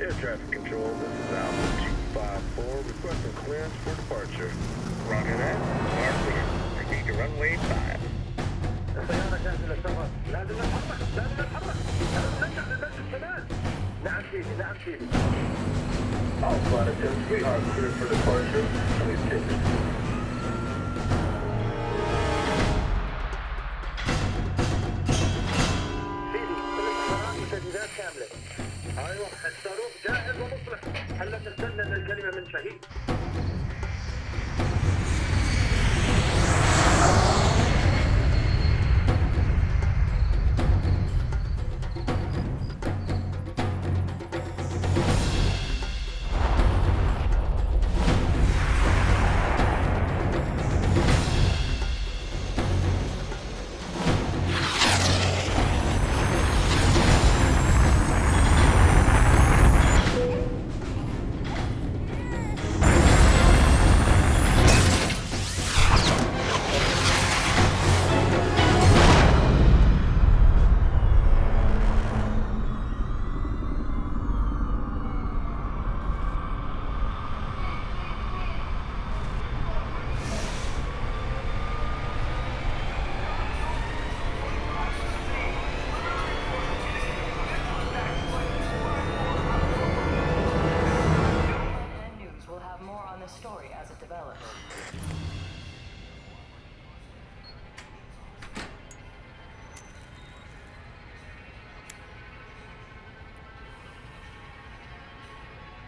Air traffic control, this is Alpha 254, requesting clearance for departure. Roger that. Are clear. Proceed to runway 5. السيارة جاهزة للسفر. لازم نتحرك، لازم نتحرك. لازم نرجع للمسجد كمان. نعم سيدي، نعم سيدي. Alpha 10 are clear for departure. Please take it. سيدي، الاستخبارات والتجهيزات كاملة. ايوه، الصاروخ جاهز ومصلح. هلا نستنى الكلمة من شهيد.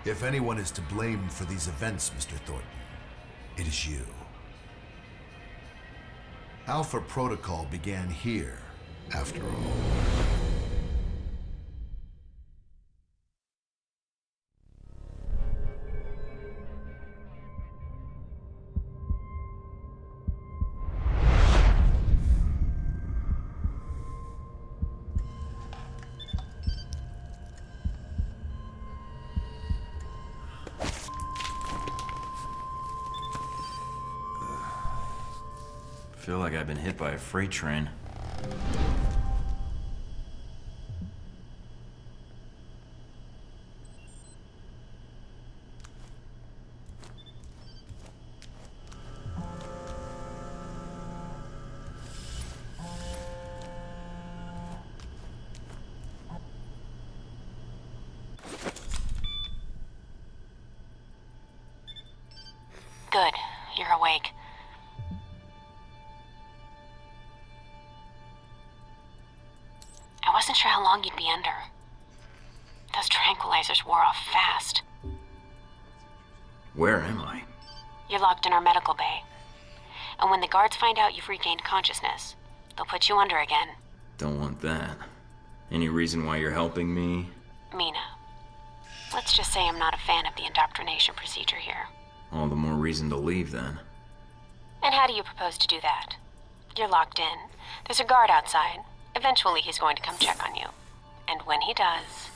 If anyone is to blame for these events, Mr. Thornton, it is you. Alpha Protocol began here, after all. I feel like I've been hit by a freight train. Good. You're awake. I wasn't sure how long you'd be under. Those tranquilizers wore off fast. Where am I? You're locked in our medical bay. And when the guards find out you've regained consciousness, they'll put you under again. Don't want that. Any reason why you're helping me? Mina. Let's just say I'm not a fan of the indoctrination procedure here. All the more reason to leave, then. And how do you propose to do that? You're locked in. There's a guard outside. Eventually he's going to come check on you. And when he does...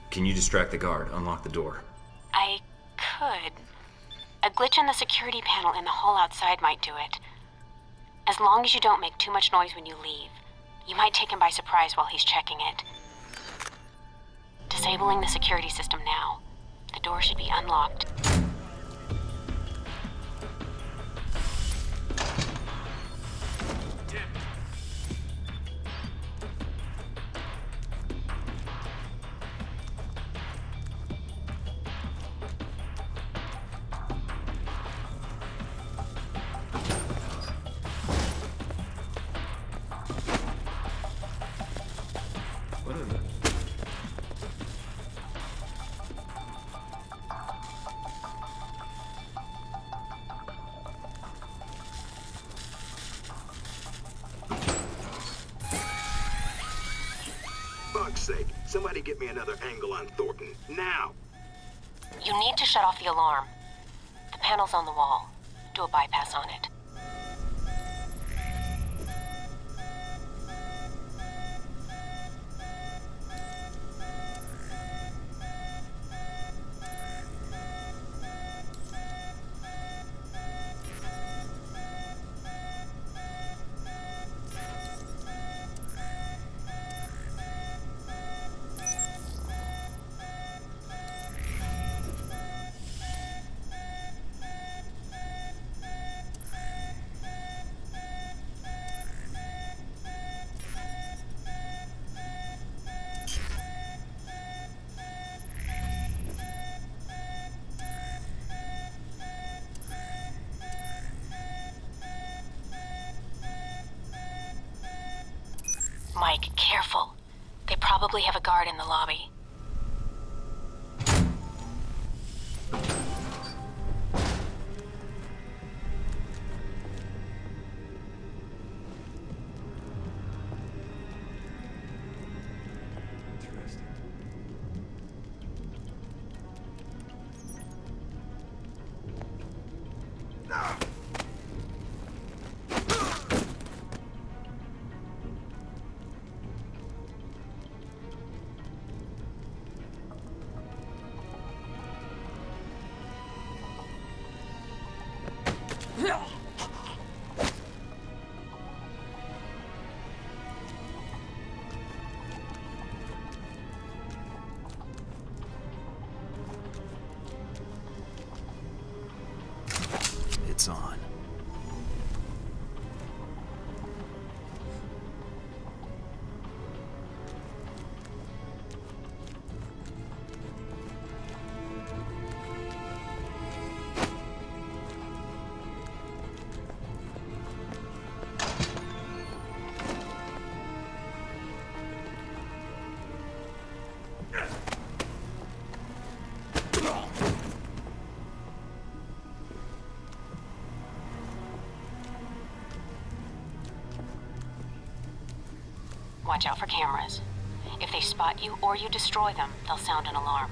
Can you distract the guard? Unlock the door. I could. A glitch in the security panel in the hall outside might do it. As long as you don't make too much noise when you leave, you might take him by surprise while he's checking it. Disabling the security system now. The door should be unlocked. What is it? Fuck's sake, somebody get me another angle on Thornton, now! You need to shut off the alarm. The panel's on the wall. Do a bypass on it. Mike, careful. They probably have a guard in the lobby. It's on. Watch out for cameras. If they spot you or you destroy them, they'll sound an alarm.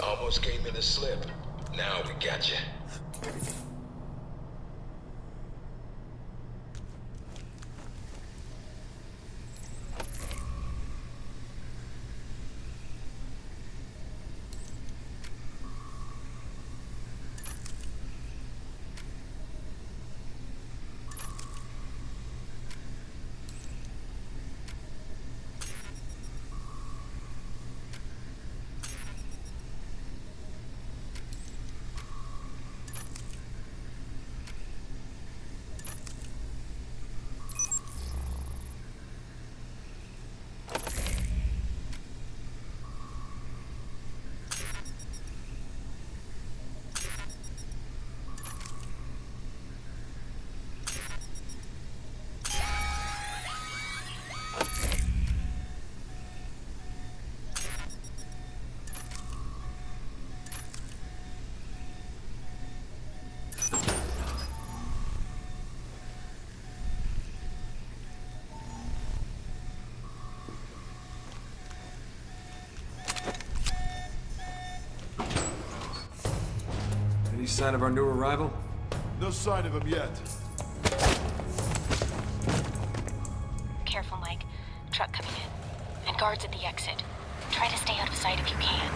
Almost gave me the slip. Now we got you. Any sign of our new arrival? No sign of him yet. Careful, Mike. Truck coming in. And guards at the exit. Try to stay out of sight if you can.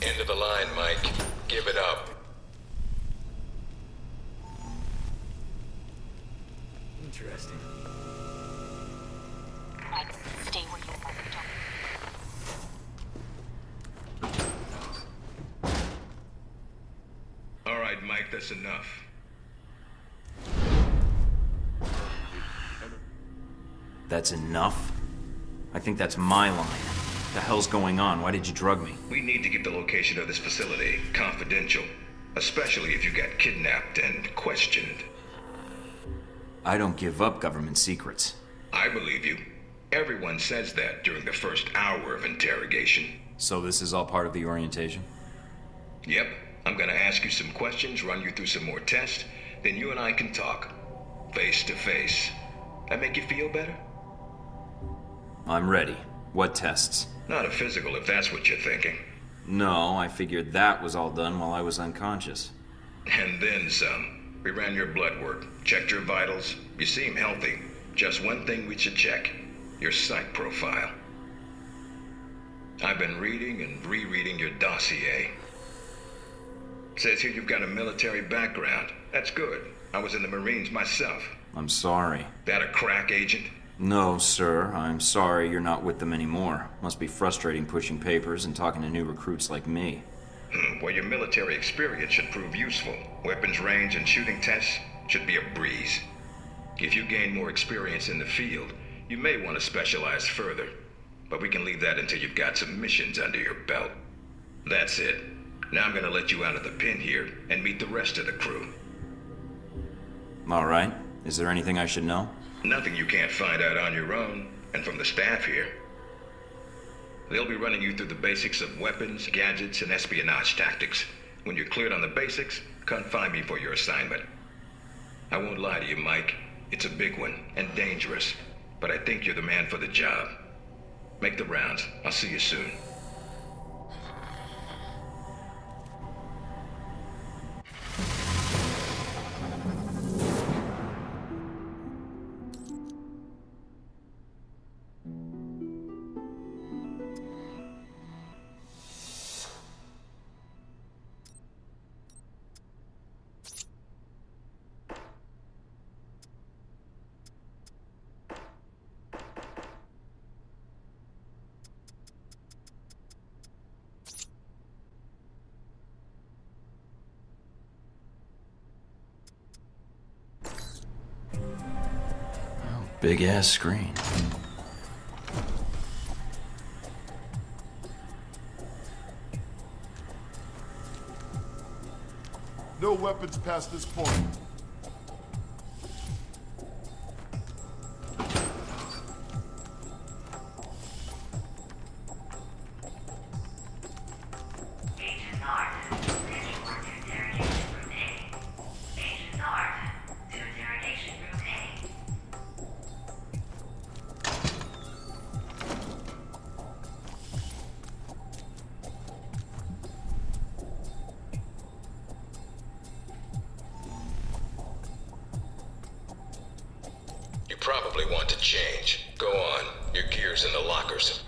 End of the line, Mike. Give it up. Interesting. Mike, stay where you are. Don't. All right, Mike, that's enough. That's enough? I think that's my line. The hell's going on? Why did you drug me? We need to keep the location of this facility confidential, especially if you got kidnapped and questioned. I don't give up government secrets. I believe you. Everyone says that during the first hour of interrogation. So this is all part of the orientation? Yep. I'm gonna ask you some questions, run you through some more tests, then you and I can talk. Face to face. That make you feel better? I'm ready. What tests? Not a physical, if that's what you're thinking. No, I figured that was all done while I was unconscious. And then some. We ran your blood work, checked your vitals. You seem healthy. Just one thing we should check. Your psych profile. I've been reading and rereading your dossier. Says here you've got a military background. That's good. I was in the Marines myself. I'm sorry. That a crack agent? No, sir. I'm sorry you're not with them anymore. Must be frustrating pushing papers and talking to new recruits like me. Well, your military experience should prove useful. Weapons range and shooting tests should be a breeze. If you gain more experience in the field, you may want to specialize further. But we can leave that until you've got some missions under your belt. That's it. Now I'm gonna let you out of the pen here and meet the rest of the crew. All right. Is there anything I should know? Nothing you can't find out on your own, and from the staff here. They'll be running you through the basics of weapons, gadgets, and espionage tactics. When you're cleared on the basics, come find me for your assignment. I won't lie to you, Mike. It's a big one, and dangerous, but I think you're the man for the job. Make the rounds. I'll see you soon. Big ass screen. No weapons past this point. You probably want to change. Go on. Your gear's in the lockers.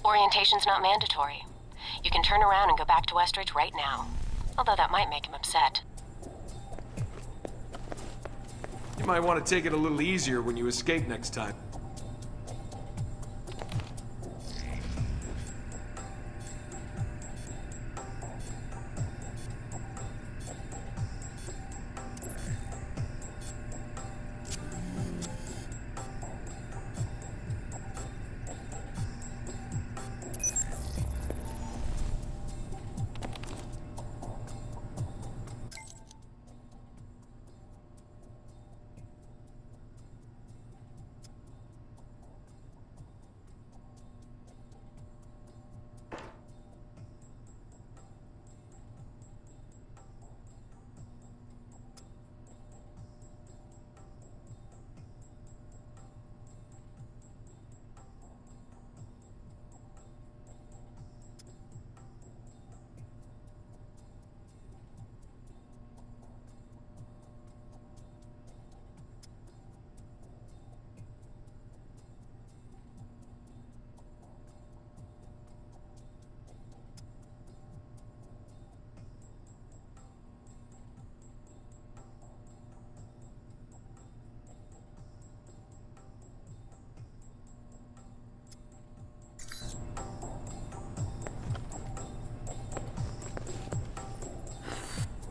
Orientation's not mandatory. You can turn around and go back to Westridge right now. Although that might make him upset. You might want to take it a little easier when you escape next time.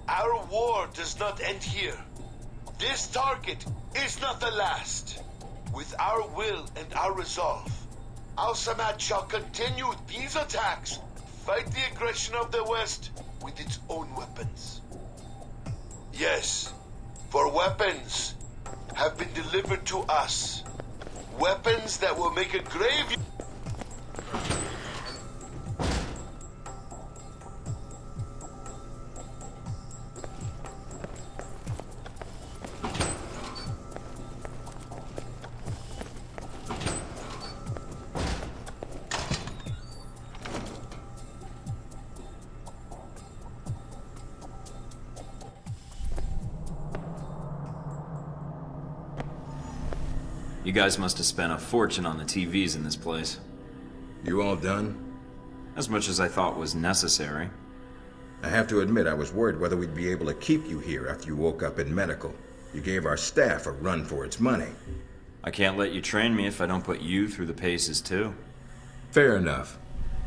Our war does not end here. This target is not the last. With our will and our resolve, Al Samad shall continue these attacks, fight the aggression of the West with its own weapons. Yes, for weapons have been delivered to us. Weapons that will make a grave... You guys must have spent a fortune on the TVs in this place. You all done? As much as I thought was necessary. I have to admit I was worried whether we'd be able to keep you here after you woke up in medical. You gave our staff a run for its money. I can't let you train me if I don't put you through the paces too. Fair enough.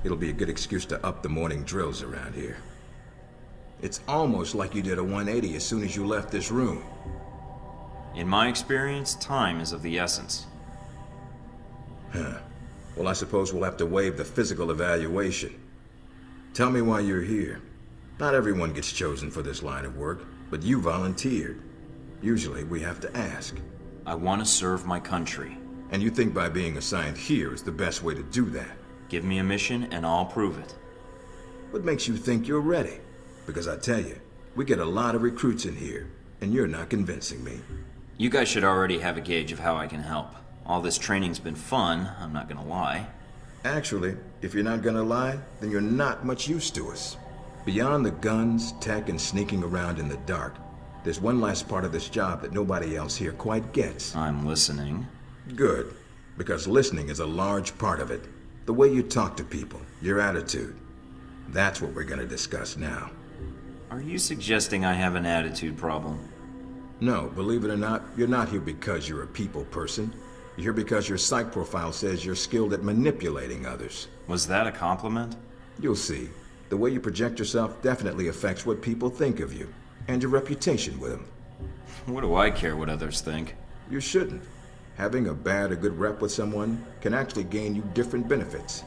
It'll be a good excuse to up the morning drills around here. It's almost like you did a 180 as soon as you left this room. In my experience, time is of the essence. Huh. Well, I suppose we'll have to waive the physical evaluation. Tell me why you're here. Not everyone gets chosen for this line of work, but you volunteered. Usually, we have to ask. I want to serve my country. And you think by being assigned here is the best way to do that? Give me a mission and I'll prove it. What makes you think you're ready? Because I tell you, we get a lot of recruits in here, and you're not convincing me. You guys should already have a gauge of how I can help. All this training's been fun, I'm not gonna lie. Actually, if you're not gonna lie, then you're not much use to us. Beyond the guns, tech, and sneaking around in the dark, there's one last part of this job that nobody else here quite gets. I'm listening. Good, because listening is a large part of it. The way you talk to people, your attitude. That's what we're gonna discuss now. Are you suggesting I have an attitude problem? No, believe it or not, you're not here because you're a people person. You're here because your psych profile says you're skilled at manipulating others. Was that a compliment? You'll see. The way you project yourself definitely affects what people think of you, and your reputation with them. What do I care what others think? You shouldn't. Having a bad or good rep with someone can actually gain you different benefits.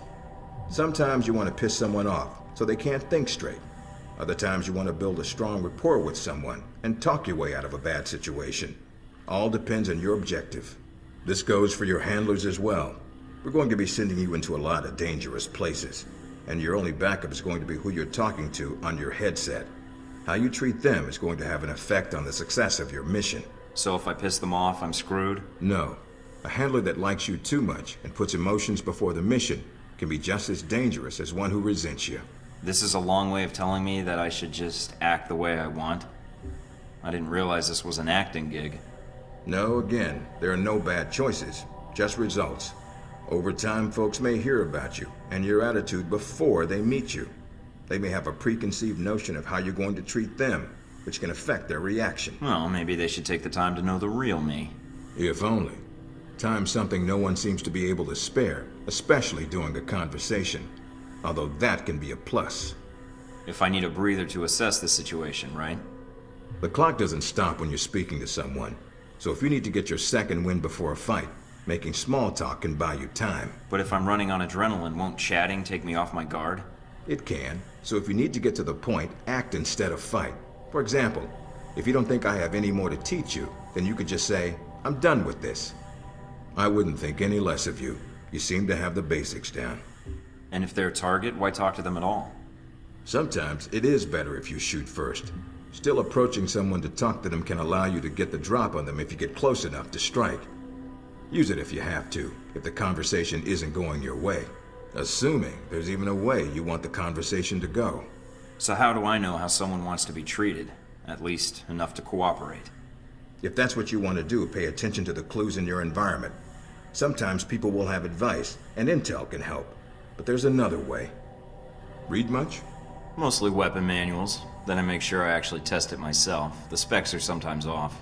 Sometimes you want to piss someone off so they can't think straight. Other times you want to build a strong rapport with someone and talk your way out of a bad situation. All depends on your objective. This goes for your handlers as well. We're going to be sending you into a lot of dangerous places, and your only backup is going to be who you're talking to on your headset. How you treat them is going to have an effect on the success of your mission. So if I piss them off, I'm screwed? No. A handler that likes you too much and puts emotions before the mission can be just as dangerous as one who resents you. This is a long way of telling me that I should just act the way I want. I didn't realize this was an acting gig. No, again, there are no bad choices, just results. Over time, folks may hear about you and your attitude before they meet you. They may have a preconceived notion of how you're going to treat them, which can affect their reaction. Well, maybe they should take the time to know the real me. If only. Time's something no one seems to be able to spare, especially during a conversation. Although that can be a plus. If I need a breather to assess the situation, right? The clock doesn't stop when you're speaking to someone. So if you need to get your second win before a fight, making small talk can buy you time. But if I'm running on adrenaline, won't chatting take me off my guard? It can. So if you need to get to the point, act instead of fight. For example, if you don't think I have any more to teach you, then you could just say, I'm done with this. I wouldn't think any less of you. You seem to have the basics down. And if they're a target, why talk to them at all? Sometimes it is better if you shoot first. Still, approaching someone to talk to them can allow you to get the drop on them if you get close enough to strike. Use it if you have to, if the conversation isn't going your way. Assuming there's even a way you want the conversation to go. So how do I know how someone wants to be treated? At least enough to cooperate. If that's what you want to do, pay attention to the clues in your environment. Sometimes people will have advice, and intel can help. But there's another way. Read much? Mostly weapon manuals. Then I make sure I actually test it myself. The specs are sometimes off.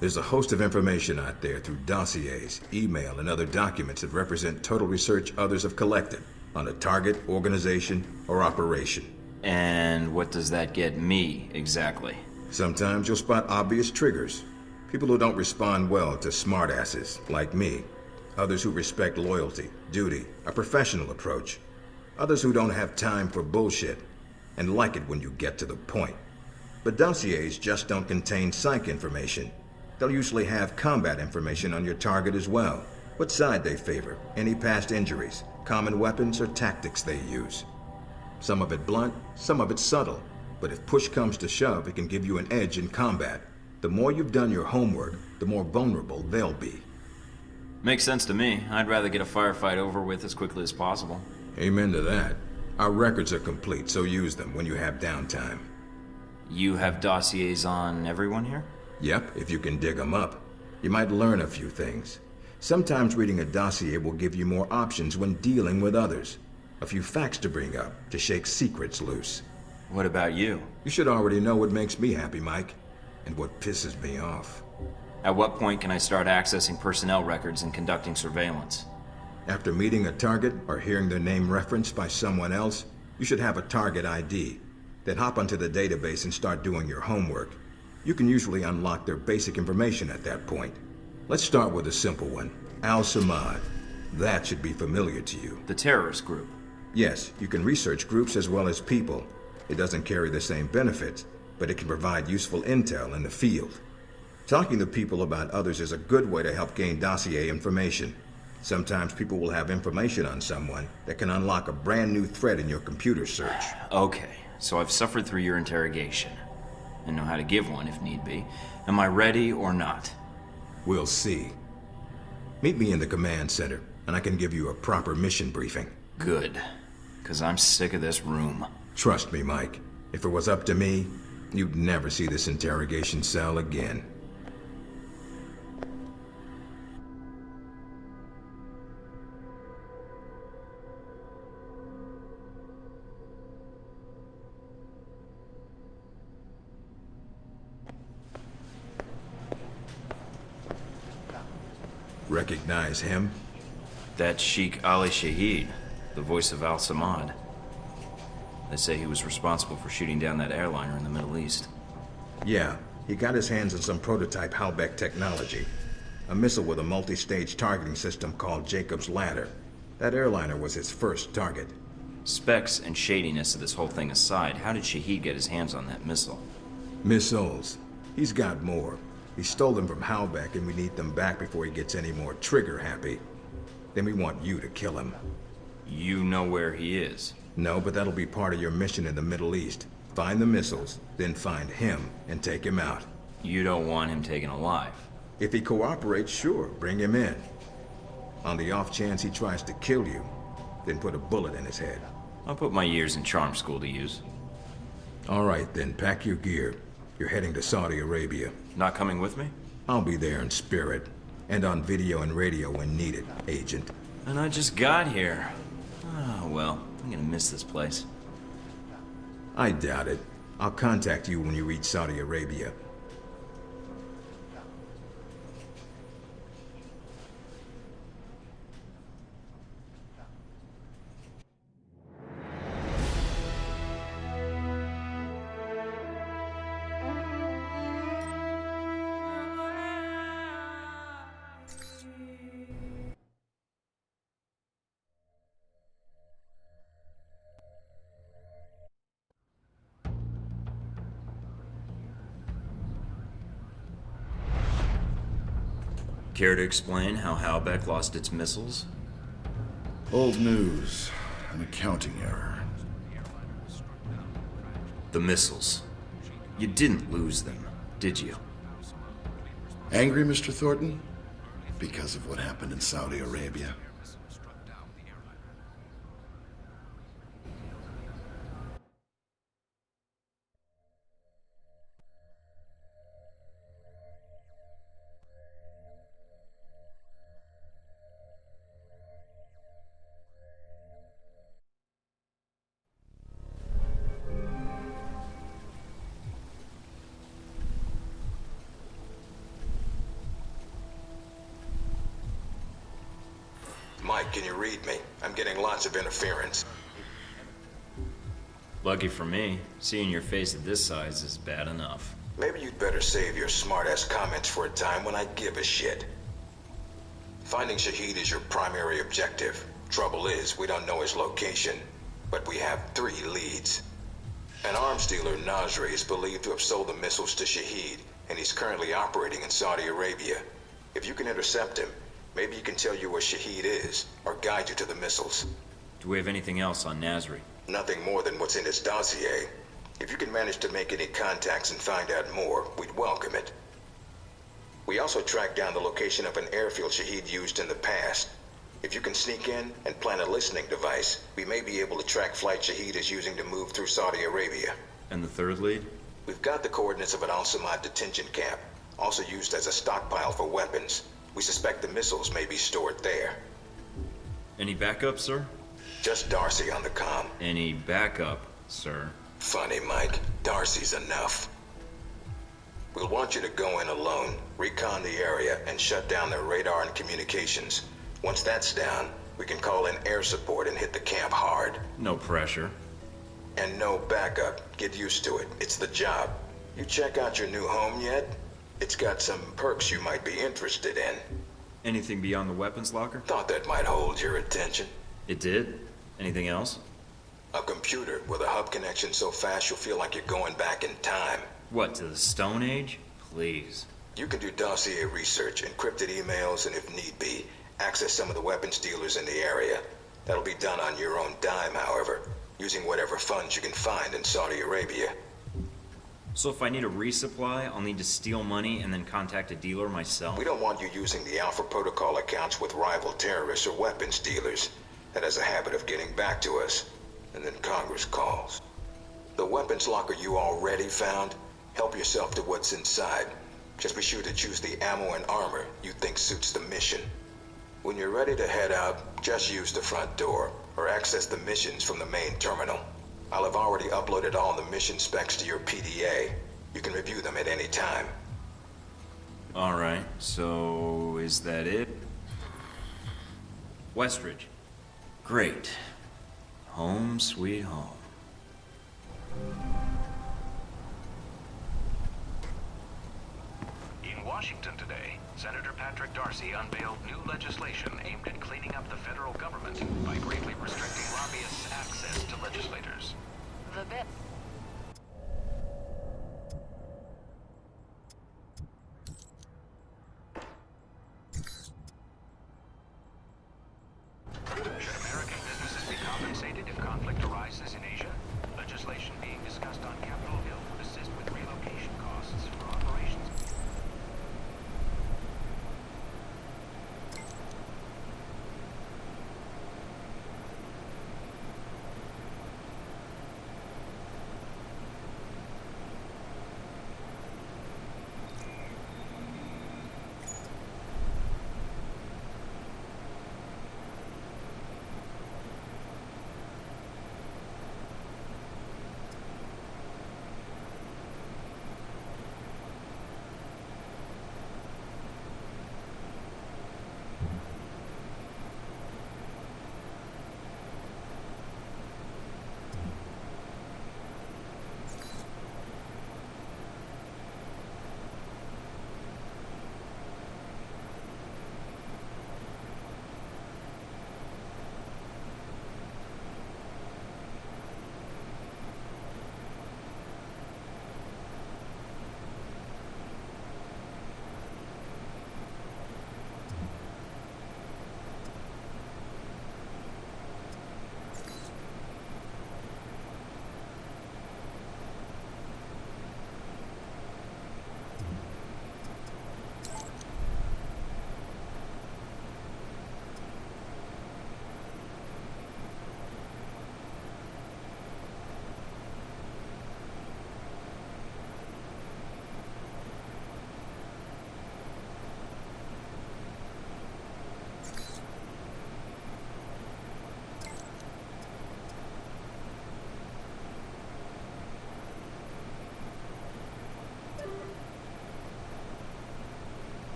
There's a host of information out there through dossiers, email, and other documents that represent total research others have collected on a target, organization, or operation. And what does that get me, exactly? Sometimes you'll spot obvious triggers. People who don't respond well to smartasses, like me. Others who respect loyalty, duty, a professional approach. Others who don't have time for bullshit, and like it when you get to the point. But dossiers just don't contain psych information. They'll usually have combat information on your target as well. What side they favor, any past injuries, common weapons or tactics they use. Some of it blunt, some of it subtle. But if push comes to shove, it can give you an edge in combat. The more you've done your homework, the more vulnerable they'll be. Makes sense to me. I'd rather get a firefight over with as quickly as possible. Amen to that. Our records are complete, so use them when you have downtime. You have dossiers on everyone here? Yep, if you can dig them up. You might learn a few things. Sometimes reading a dossier will give you more options when dealing with others. A few facts to bring up, to shake secrets loose. What about you? You should already know what makes me happy, Mike, and what pisses me off. At what point can I start accessing personnel records and conducting surveillance? After meeting a target or hearing their name referenced by someone else, you should have a target ID. Then hop onto the database and start doing your homework. You can usually unlock their basic information at that point. Let's start with a simple one. Al-Samad. That should be familiar to you. The terrorist group? Yes, you can research groups as well as people. It doesn't carry the same benefits, but it can provide useful intel in the field. Talking to people about others is a good way to help gain dossier information. Sometimes people will have information on someone that can unlock a brand new thread in your computer search. Okay, so I've suffered through your interrogation and know how to give one if need be. Am I ready or not? We'll see. Meet me in the command center, and I can give you a proper mission briefing. Good, because I'm sick of this room. Trust me, Mike. If it was up to me, you'd never see this interrogation cell again. Recognize him? That's Sheikh Ali Shahid, the voice of Al-Samad. They say he was responsible for shooting down that airliner in the Middle East. Yeah, he got his hands on some prototype Halbeck technology. A missile with a multi-stage targeting system called Jacob's Ladder. That airliner was his first target. Specs and shadiness of this whole thing aside, how did Shahid get his hands on that missile? Missiles. He's got more. He stole them from Halbeck, and we need them back before he gets any more trigger-happy. Then we want you to kill him. You know where he is? No, but that'll be part of your mission in the Middle East. Find the missiles, then find him, and take him out. You don't want him taken alive? If he cooperates, sure, bring him in. On the off chance he tries to kill you, then put a bullet in his head. I'll put my years in charm school to use. All right, then, pack your gear. You're heading to Saudi Arabia. Not coming with me? I'll be there in spirit, and on video and radio when needed, Agent. And I just got here. Oh, well, I'm gonna miss this place. I doubt it. I'll contact you when you reach Saudi Arabia. Care to explain how Halbeck lost its missiles? Old news. An accounting error. The missiles. You didn't lose them, did you? Angry, Mr. Thornton? Because of what happened in Saudi Arabia? Mike, can you read me? I'm getting lots of interference. Lucky for me, seeing your face at this size is bad enough. Maybe you'd better save your smart-ass comments for a time when I give a shit. Finding Shahid is your primary objective. Trouble is, we don't know his location, but we have 3 leads. An arms dealer, Nasri, is believed to have sold the missiles to Shahid, and he's currently operating in Saudi Arabia. If you can intercept him, maybe he can tell you where Shahid is, or guide you to the missiles. Do we have anything else on Nasri? Nothing more than what's in his dossier. If you can manage to make any contacts and find out more, we'd welcome it. We also tracked down the location of an airfield Shahid used in the past. If you can sneak in and plant a listening device, we may be able to track flight Shahid is using to move through Saudi Arabia. And the third lead? We've got the coordinates of an Al-Samad detention camp, also used as a stockpile for weapons. We suspect the missiles may be stored there. Any backup, sir? Just Darcy on the comm. Any backup, sir? Funny, Mike. Darcy's enough. We'll want you to go in alone, recon the area, and shut down their radar and communications. Once that's down, we can call in air support and hit the camp hard. No pressure. And no backup. Get used to it. It's the job. You check out your new home yet? It's got some perks you might be interested in. Anything beyond the weapons locker? Thought that might hold your attention. It did? Anything else? A computer with a hub connection so fast you'll feel like you're going back in time. What, to the Stone Age? Please. You can do dossier research, encrypted emails, and if need be, access some of the weapons dealers in the area. That'll be done on your own dime, however, using whatever funds you can find in Saudi Arabia. So if I need a resupply, I'll need to steal money and then contact a dealer myself? We don't want you using the Alpha Protocol accounts with rival terrorists or weapons dealers. That has a habit of getting back to us, and then Congress calls. The weapons locker you already found, help yourself to what's inside. Just be sure to choose the ammo and armor you think suits the mission. When you're ready to head out, just use the front door, or access the missions from the main terminal. I'll have already uploaded all the mission specs to your PDA. You can review them at any time. Alright, so is that it? Westridge. Great. Home sweet home. In Washington today, Senator Patrick Darcy unveiled new legislation aimed at cleaning up the federal government by greatly restricting lobbyists' access to legislators. The bit. Should American businesses be compensated if conflict arises in Asia? Legislation being discussed on Capitol Hill would assist with relocation costs for operations.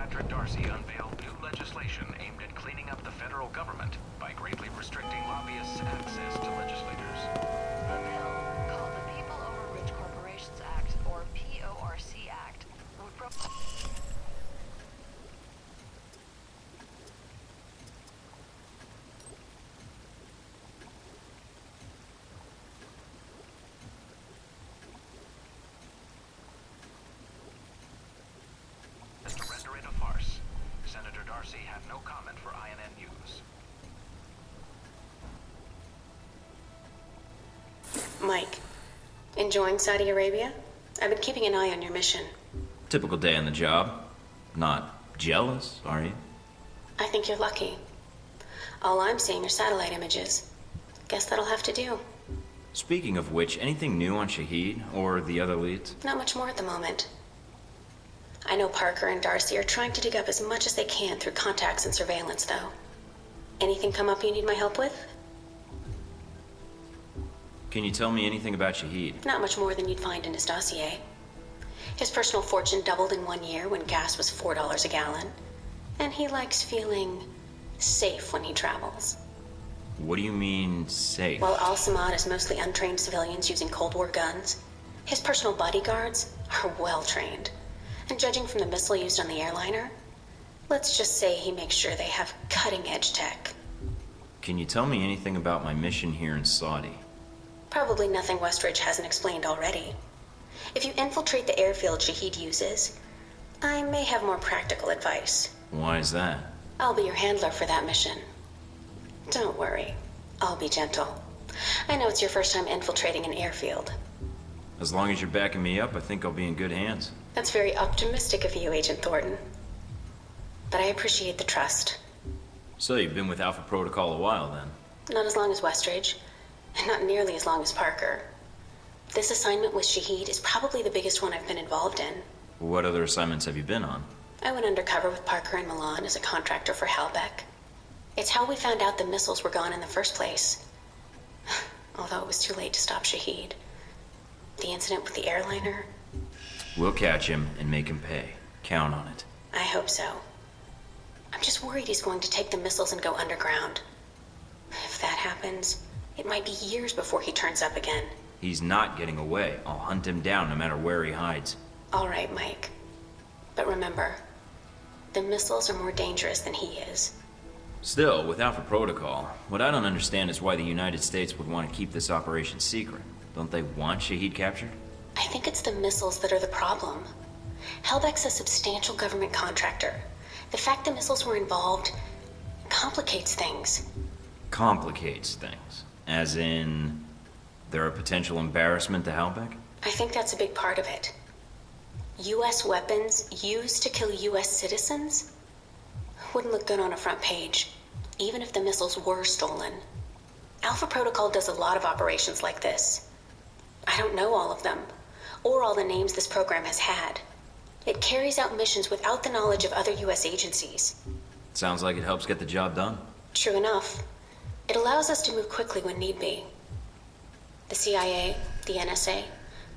Patrick Darcy unveiled new legislation aimed at cleaning up the federal government by greatly restricting lobbyists' access to legislators. The bill, called the People Over Rich Corporations Act, or PORC Act, would to render it a farce. Senator Darcy had no comment for INN News. Mike, enjoying Saudi Arabia? I've been keeping an eye on your mission. Typical day on the job. Not jealous, are you? I think you're lucky. All I'm seeing are satellite images. Guess that'll have to do. Speaking of which, anything new on Shahid or the other leads? Not much more at the moment. I know Parker and Darcy are trying to dig up as much as they can through contacts and surveillance, though. Anything come up you need my help with? Can you tell me anything about Shahid? Not much more than you'd find in his dossier. His personal fortune doubled in 1 year when gas was $4 a gallon. And he likes feeling safe when he travels. What do you mean, safe? While Al-Samad is mostly untrained civilians using Cold War guns, his personal bodyguards are well trained. And judging from the missile used on the airliner, let's just say he makes sure they have cutting-edge tech. Can you tell me anything about my mission here in Saudi? Probably nothing Westridge hasn't explained already. If you infiltrate the airfield Shahid uses, I may have more practical advice. Why is that? I'll be your handler for that mission. Don't worry, I'll be gentle. I know it's your first time infiltrating an airfield. As long as you're backing me up, I think I'll be in good hands. That's very optimistic of you, Agent Thornton. But I appreciate the trust. So you've been with Alpha Protocol a while, then? Not as long as Westridge, and not nearly as long as Parker. This assignment with Shahid is probably the biggest one I've been involved in. What other assignments have you been on? I went undercover with Parker in Milan as a contractor for Halbeck. It's how we found out the missiles were gone in the first place. Although it was too late to stop Shahid. The incident with the airliner... We'll catch him and make him pay. Count on it. I hope so. I'm just worried he's going to take the missiles and go underground. If that happens, it might be years before he turns up again. He's not getting away. I'll hunt him down no matter where he hides. All right, Mike. But remember, the missiles are more dangerous than he is. Still, with Alpha Protocol, what I don't understand is why the United States would want to keep this operation secret. Don't they want Shahid captured? I think it's the missiles that are the problem. Halbeck's a substantial government contractor. The fact the missiles were involved complicates things. Complicates things? As in, they're a potential embarrassment to Halbeck? I think that's a big part of it. U.S. weapons used to kill U.S. citizens wouldn't look good on a front page, even if the missiles were stolen. Alpha Protocol does a lot of operations like this. I don't know all of them, or all the names this program has had. It carries out missions without the knowledge of other U.S. agencies. Sounds like it helps get the job done. True enough. It allows us to move quickly when need be. The CIA, the NSA,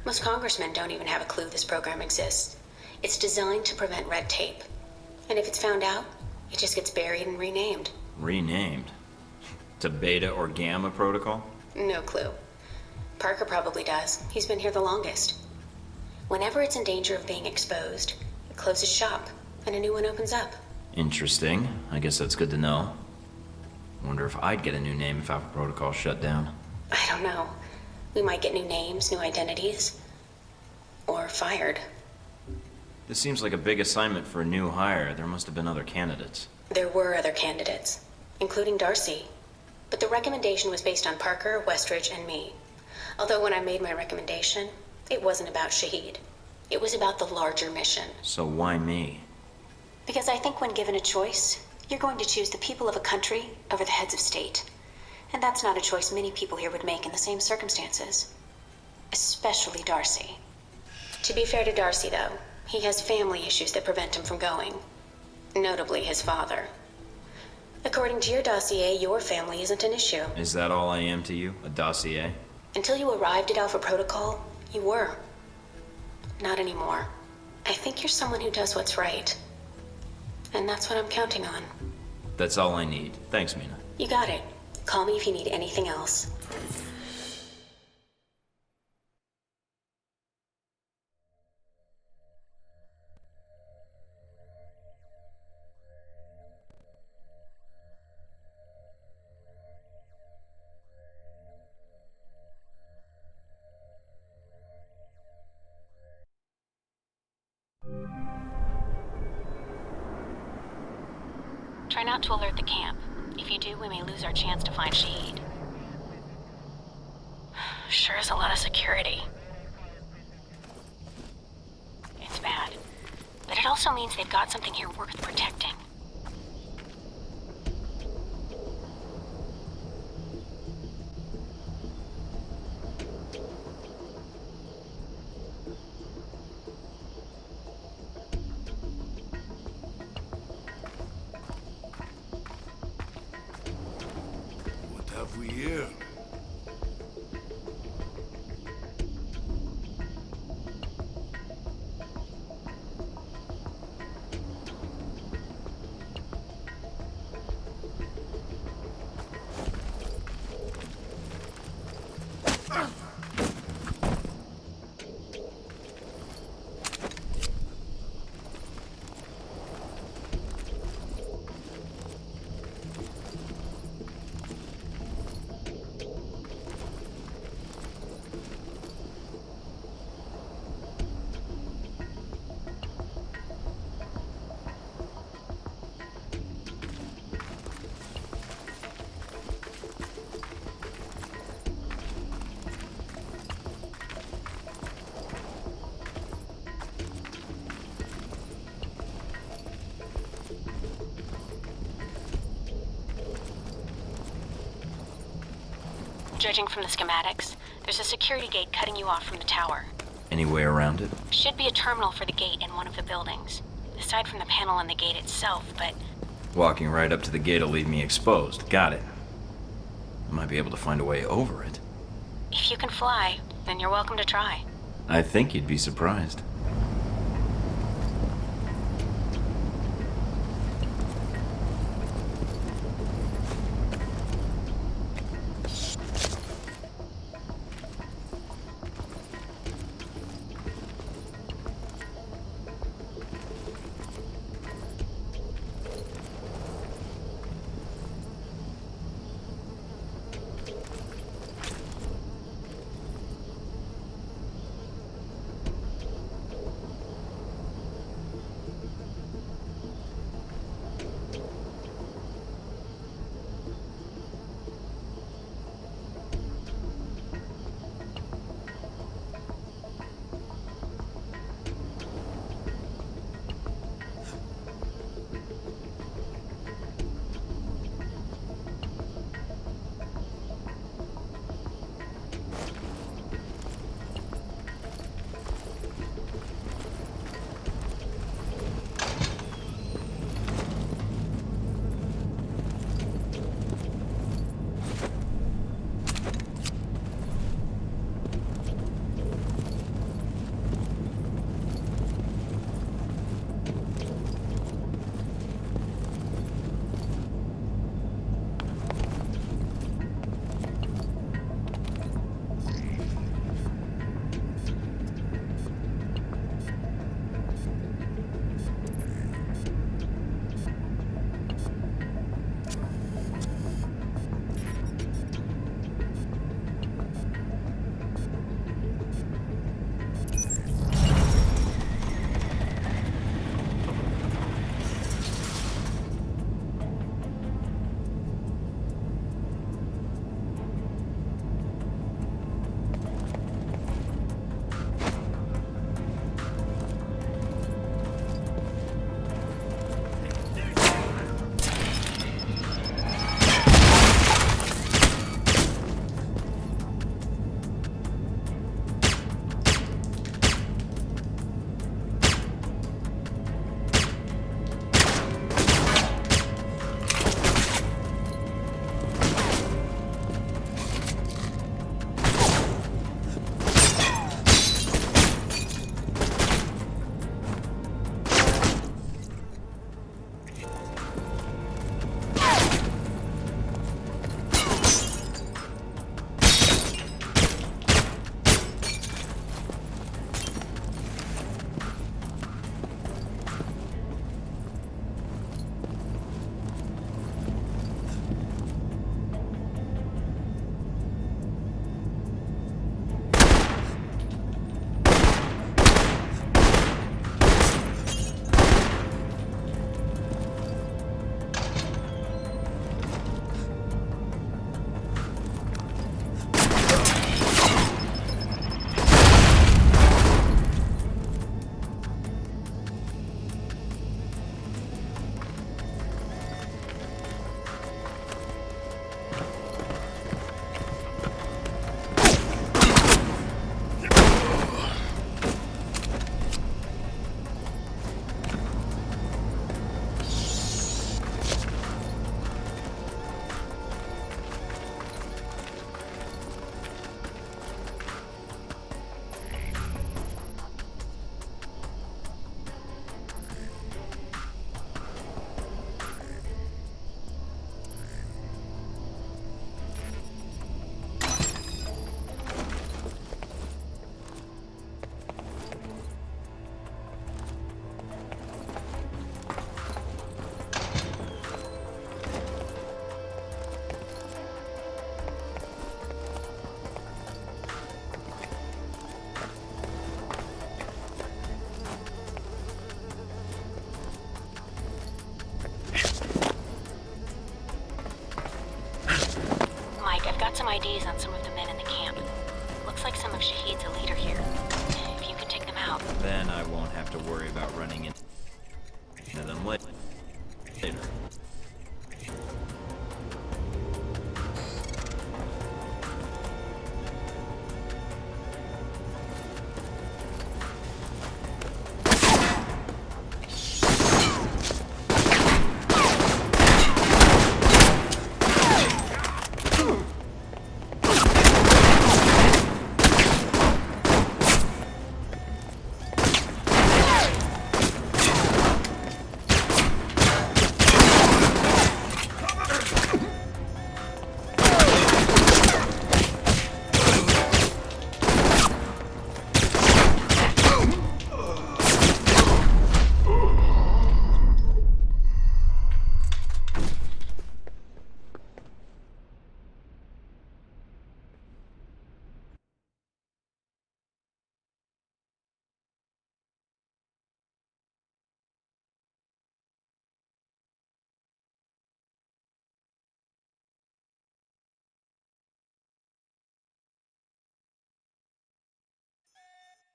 most congressmen don't even have a clue this program exists. It's designed to prevent red tape. And if it's found out, it just gets buried and renamed. Renamed? To Beta or Gamma Protocol? No clue. Parker probably does. He's been here the longest. Whenever it's in danger of being exposed, it closes shop, and a new one opens up. Interesting. I guess that's good to know. Wonder if I'd get a new name if Alpha Protocol shut down. I don't know. We might get new names, new identities. Or fired. This seems like a big assignment for a new hire. There must have been other candidates. There were other candidates, including Darcy. But the recommendation was based on Parker, Westridge, and me. Although when I made my recommendation, it wasn't about Shahid. It was about the larger mission. So why me? Because I think when given a choice, you're going to choose the people of a country over the heads of state. And that's not a choice many people here would make in the same circumstances. Especially Darcy. To be fair to Darcy, though, he has family issues that prevent him from going. Notably his father. According to your dossier, your family isn't an issue. Is that all I am to you? A dossier? Until you arrived at Alpha Protocol, you were. Not anymore. I think you're someone who does what's right. And that's what I'm counting on. That's all I need. Thanks, Mina. You got it. Call me if you need anything else. Try not to alert the camp. If you do, we may lose our chance to find Shahid. Sure is a lot of security. It's bad. But it also means they've got something here worth protecting. What have we here? Judging from the schematics, there's a security gate cutting you off from the tower. Any way around it? Should be a terminal for the gate in one of the buildings. Aside from the panel on the gate itself, but... Walking right up to the gate will leave me exposed. Got it. I might be able to find a way over it. if you can fly, then you're welcome to try. I think you'd be surprised. IDs on some of the men in the camp. Looks like some of Shahid's a leader here. If you can take them out. Then I won't have to worry about running into them later.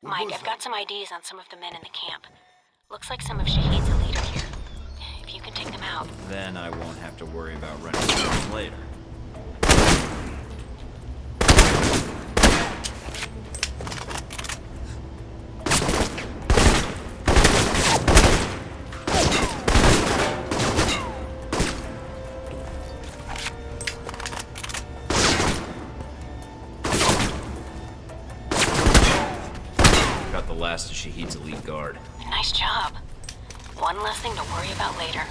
Mike, I've got some IDs on some of the men in the camp. Looks like some of Shahid's a leader here. If you can take them out. Then I won't have to worry about running into them later. Last of Shahid's elite guard. Nice job. One less thing to worry about later.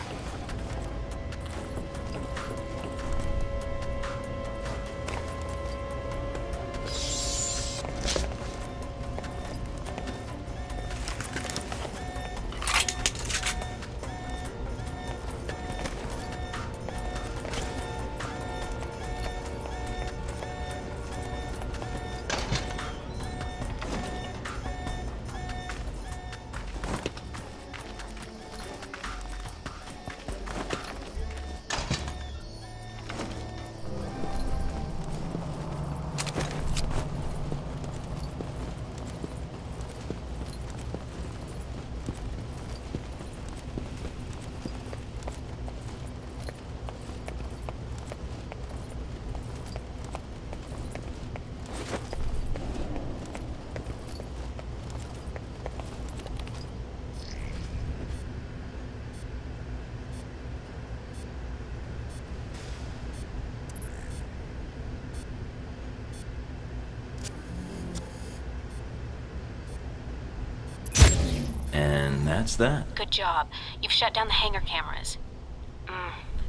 And that's that. Good job. You've shut down the hangar cameras.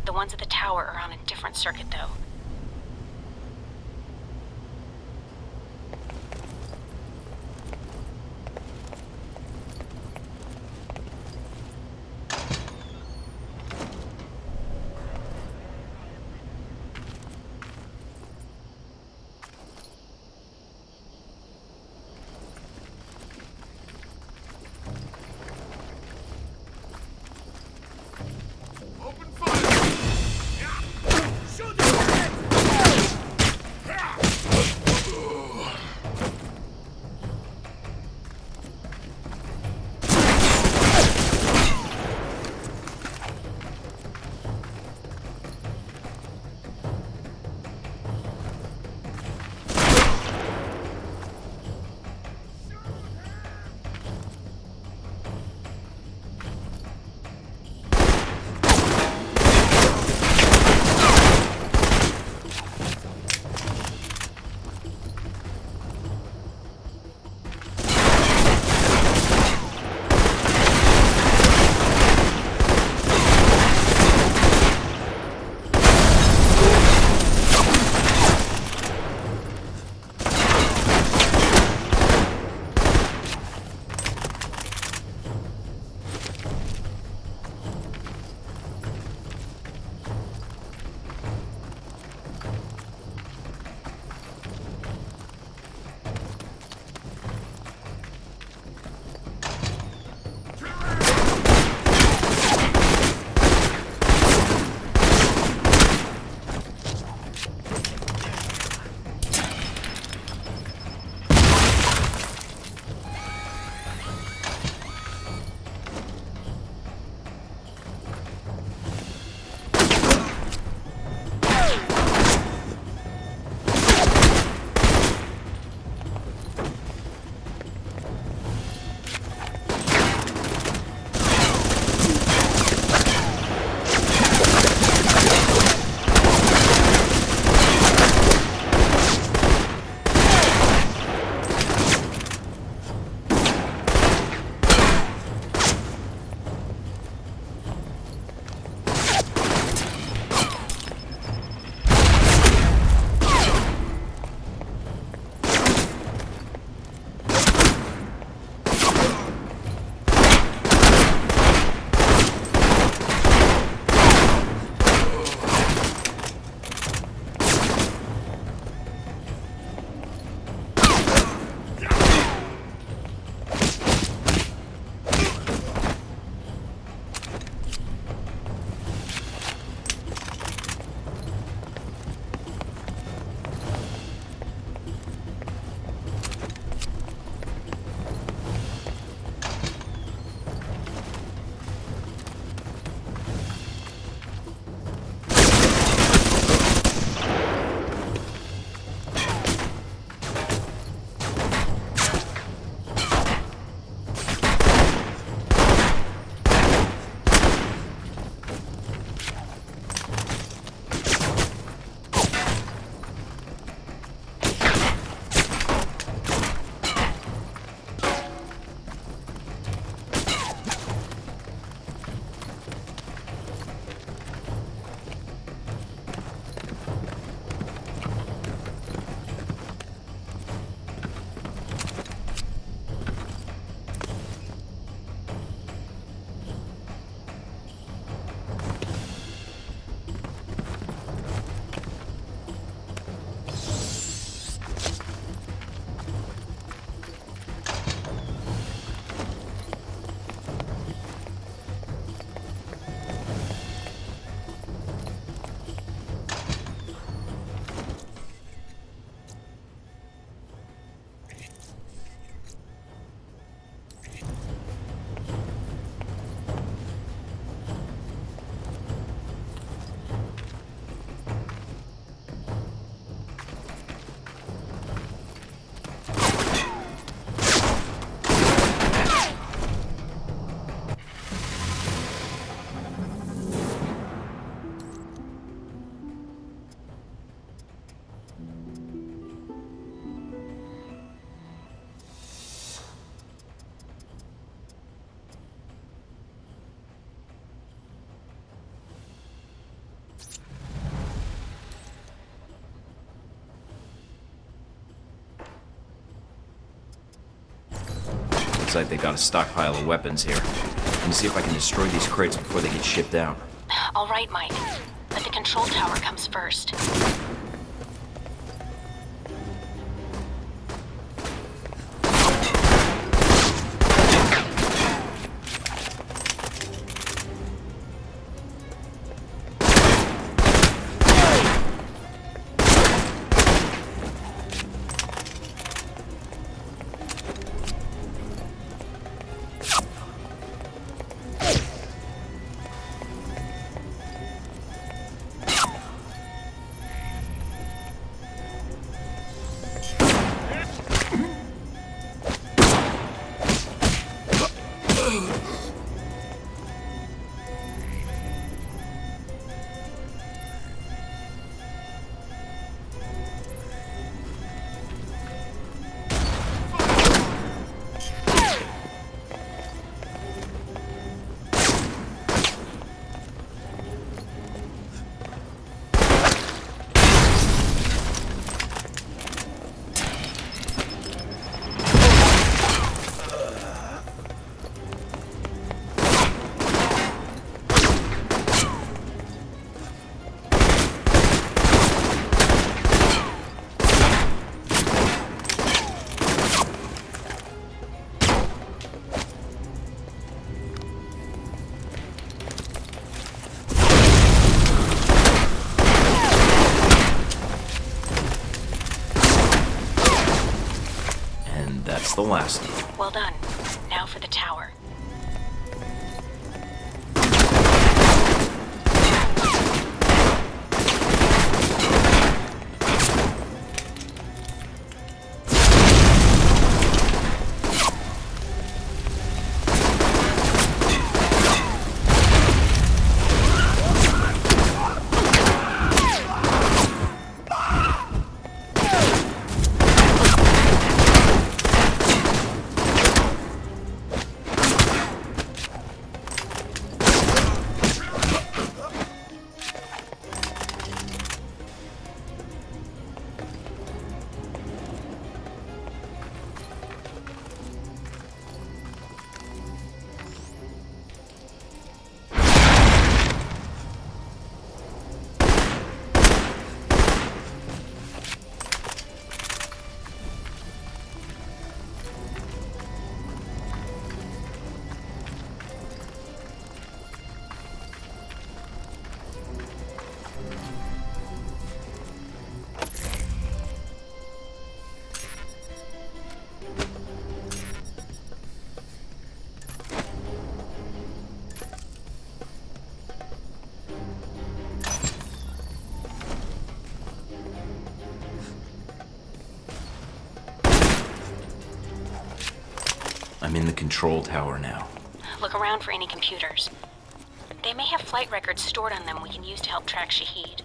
The ones at the tower are on a different circuit, though. Shoot him! Looks like they got a stockpile of weapons here. Let me see if I can destroy these crates before they get shipped out. All right, Mike. But the control tower comes first. That's the last of them. Well done. Now for the tower. I'm in the control tower now. Look around for any computers. They may have flight records stored on them we can use to help track Shahid.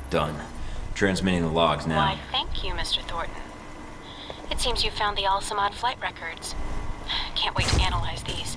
Done. Transmitting the logs now. Why, thank you, Mr. Thornton. It seems you found the Al-Samad flight records. Can't wait to analyze these.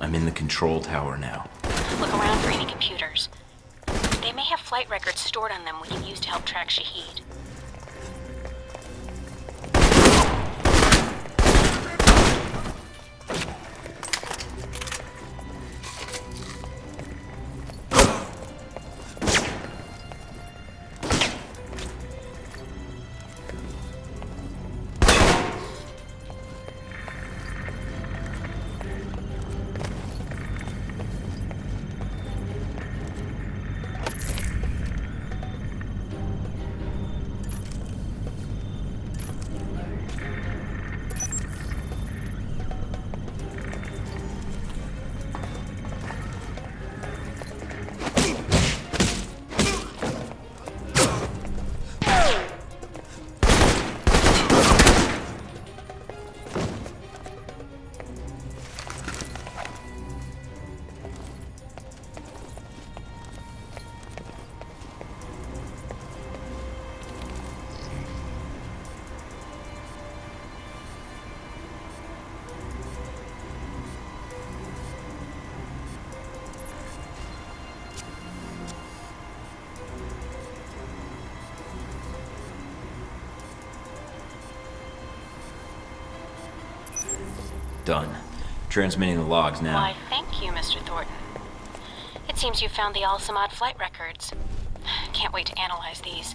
I'm in the control tower now. Look around for any computers. They may have flight records stored on them we can use to help track Shahid. Done. Transmitting the logs now. Why, thank you, Mr. Thornton. It seems you found the Al-Samad flight records. Can't wait to analyze these.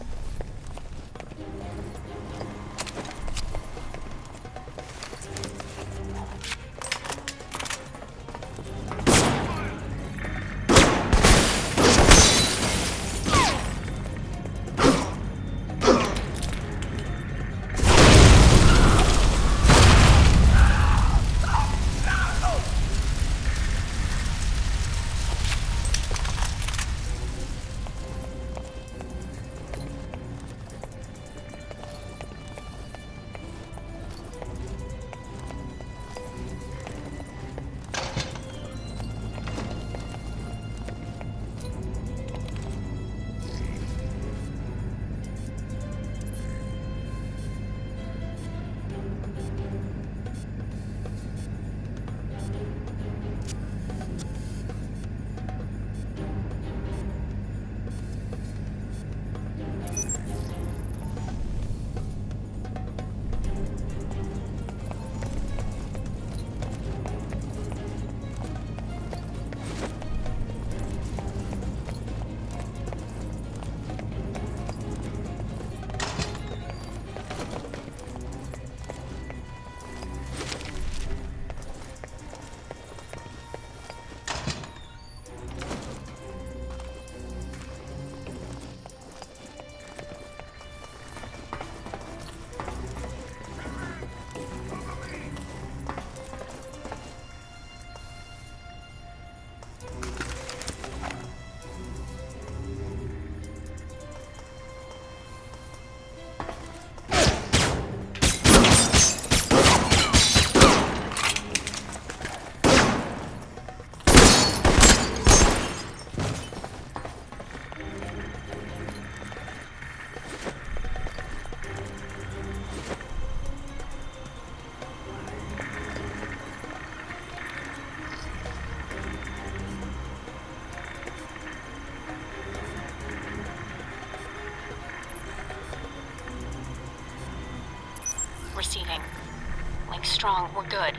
going strong. We're good.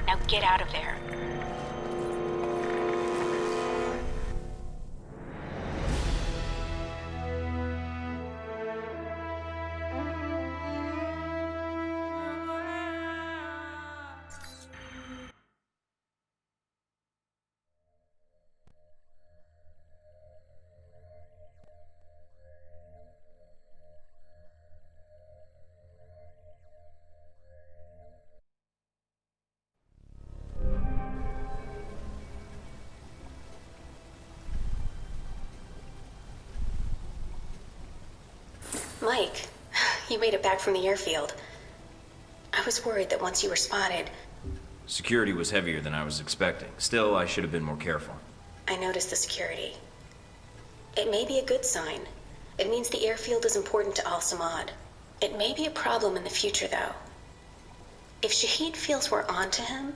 Now get out of there. Mike, you made it back from the airfield. I was worried that once you were spotted... Security was heavier than I was expecting. Still, I should have been more careful. I noticed the security. It may be a good sign. It means the airfield is important to Al-Samad. It may be a problem in the future, though. If Shahid feels we're onto him,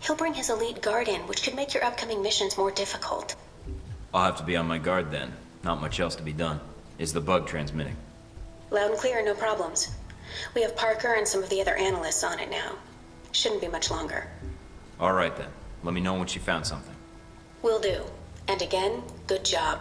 he'll bring his elite guard in, which could make your upcoming missions more difficult. I'll have to be on my guard then. Not much else to be done. Is the bug transmitting? Loud and clear, no problems. We have Parker and some of the other analysts on it now. Shouldn't be much longer. All right then. Let me know once you found something. Will do. And again, good job.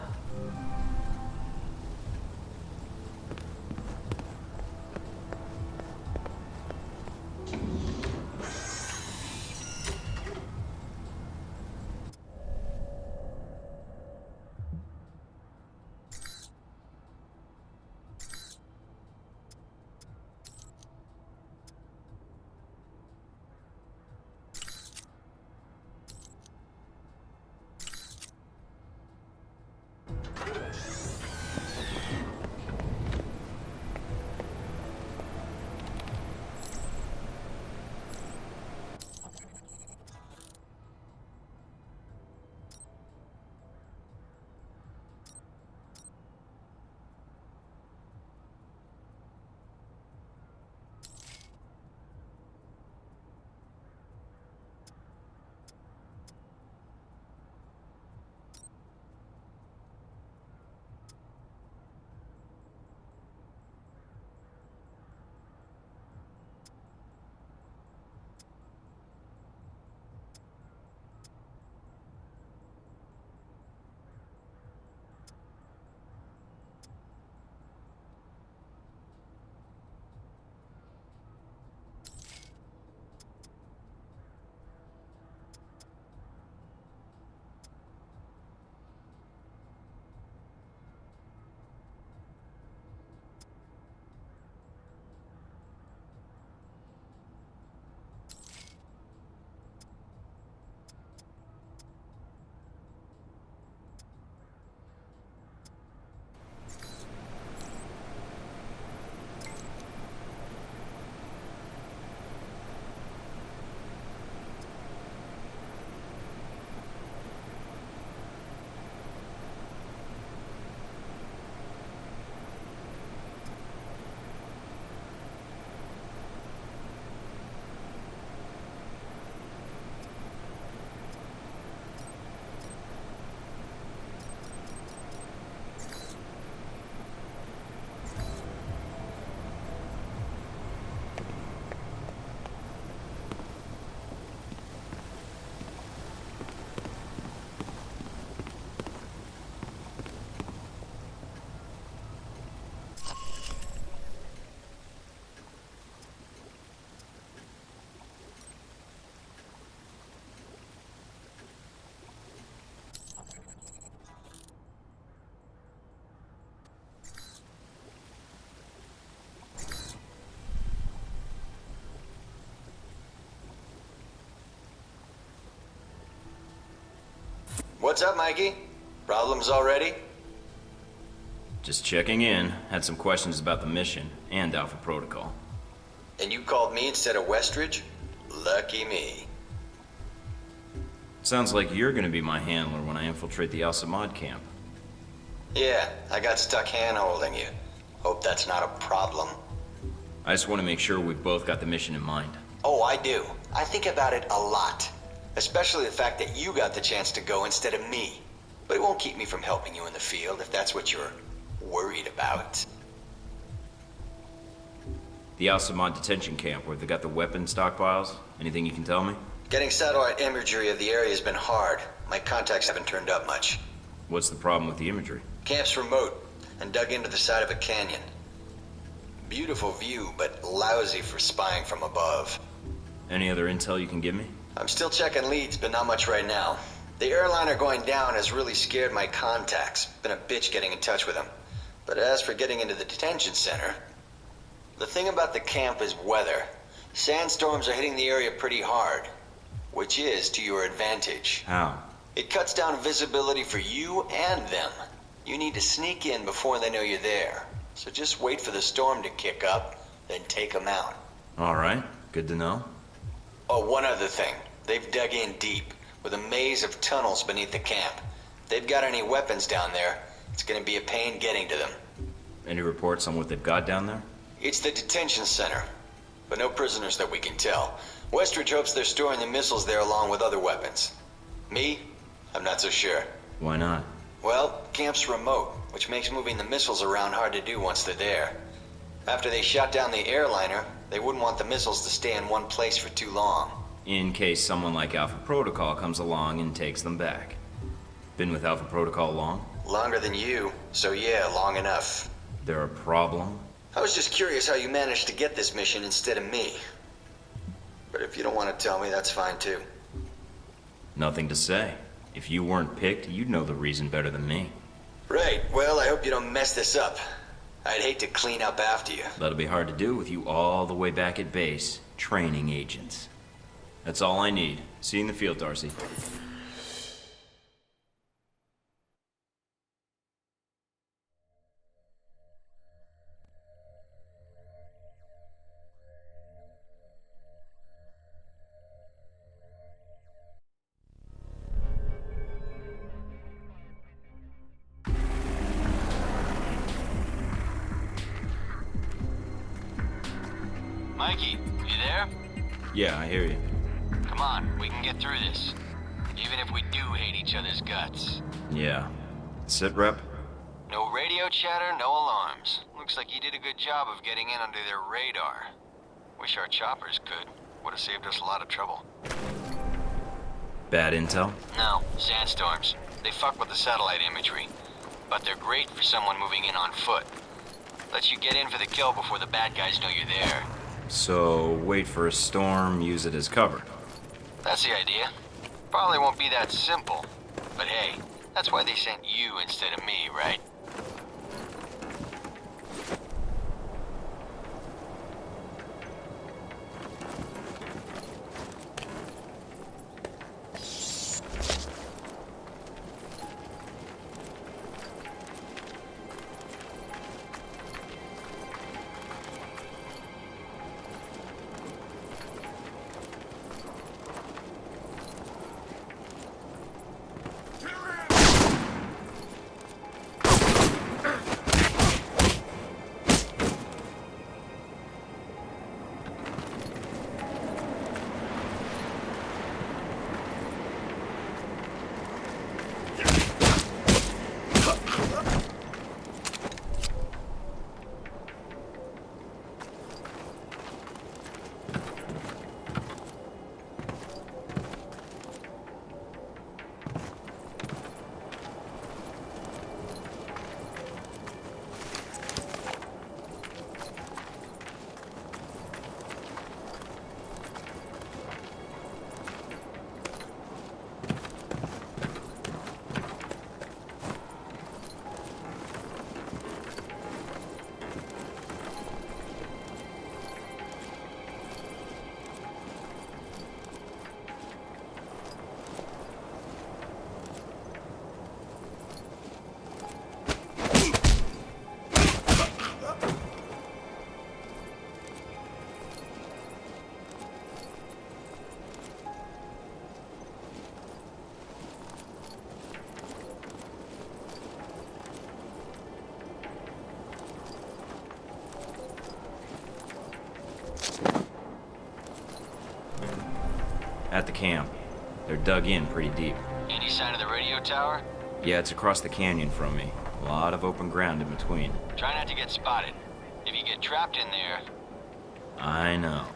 What's up, Mikey? Problems already? Just checking in. Had some questions about the mission and Alpha Protocol. And you called me instead of Westridge? Lucky me. Sounds like you're gonna be my handler when I infiltrate the Al-Samad camp. Yeah, I got stuck hand-holding you. Hope that's not a problem. I just want to make sure we've both got the mission in mind. Oh, I do. I think about it a lot. Especially the fact that you got the chance to go instead of me. But it won't keep me from helping you in the field if that's what you're worried about. The Al-Samad detention camp where they got the weapon stockpiles. Anything you can tell me? Getting satellite imagery of the area has been hard. My contacts haven't turned up much. What's the problem with the imagery? Camp's remote and dug into the side of a canyon. Beautiful view, but lousy for spying from above. Any other intel you can give me? I'm still checking leads, but not much right now. The airliner going down has really scared my contacts. Been a bitch getting in touch with them. But as for getting into the detention center, the thing about the camp is weather. Sandstorms are hitting the area pretty hard, which is to your advantage. How? It cuts down visibility for you and them. You need to sneak in before they know you're there. So just wait for the storm to kick up, then take them out. All right, good to know. Oh, one other thing. They've dug in deep, with a maze of tunnels beneath the camp. If they've got any weapons down there, it's gonna be a pain getting to them. Any reports on what they've got down there? It's the detention center, but no prisoners that we can tell. Westridge hopes they're storing the missiles there along with other weapons. Me? I'm not so sure. Why not? Well, camp's remote, which makes moving the missiles around hard to do once they're there. After they shot down the airliner, they wouldn't want the missiles to stay in one place for too long. In case someone like Alpha Protocol comes along and takes them back. Been with Alpha Protocol long? Longer than you, so yeah, long enough. There a problem? I was just curious how you managed to get this mission instead of me. But if you don't want to tell me, that's fine too. Nothing to say. If you weren't picked, you'd know the reason better than me. Right, well, I hope you don't mess this up. I'd hate to clean up after you. That'll be hard to do with you all the way back at base, training agents. That's all I need. See you in the field, Darcy. Mikey, you there? Yeah, I hear you. Come on, we can get through this. Even if we do hate each other's guts. Yeah. Sit rep? No radio chatter, no alarms. Looks like you did a good job of getting in under their radar. Wish our choppers could. Would have saved us a lot of trouble. Bad intel? No, sandstorms. They fuck with the satellite imagery. But they're great for someone moving in on foot. Lets you get in for the kill before the bad guys know you're there. So, wait for a storm, use it as cover. That's the idea. Probably won't be that simple. But hey, that's why they sent you instead of me, right? At the camp. They're dug in pretty deep. Any sign of the radio tower? Yeah, it's across the canyon from me. A lot of open ground in between. Try not to get spotted. If you get trapped in there, I know.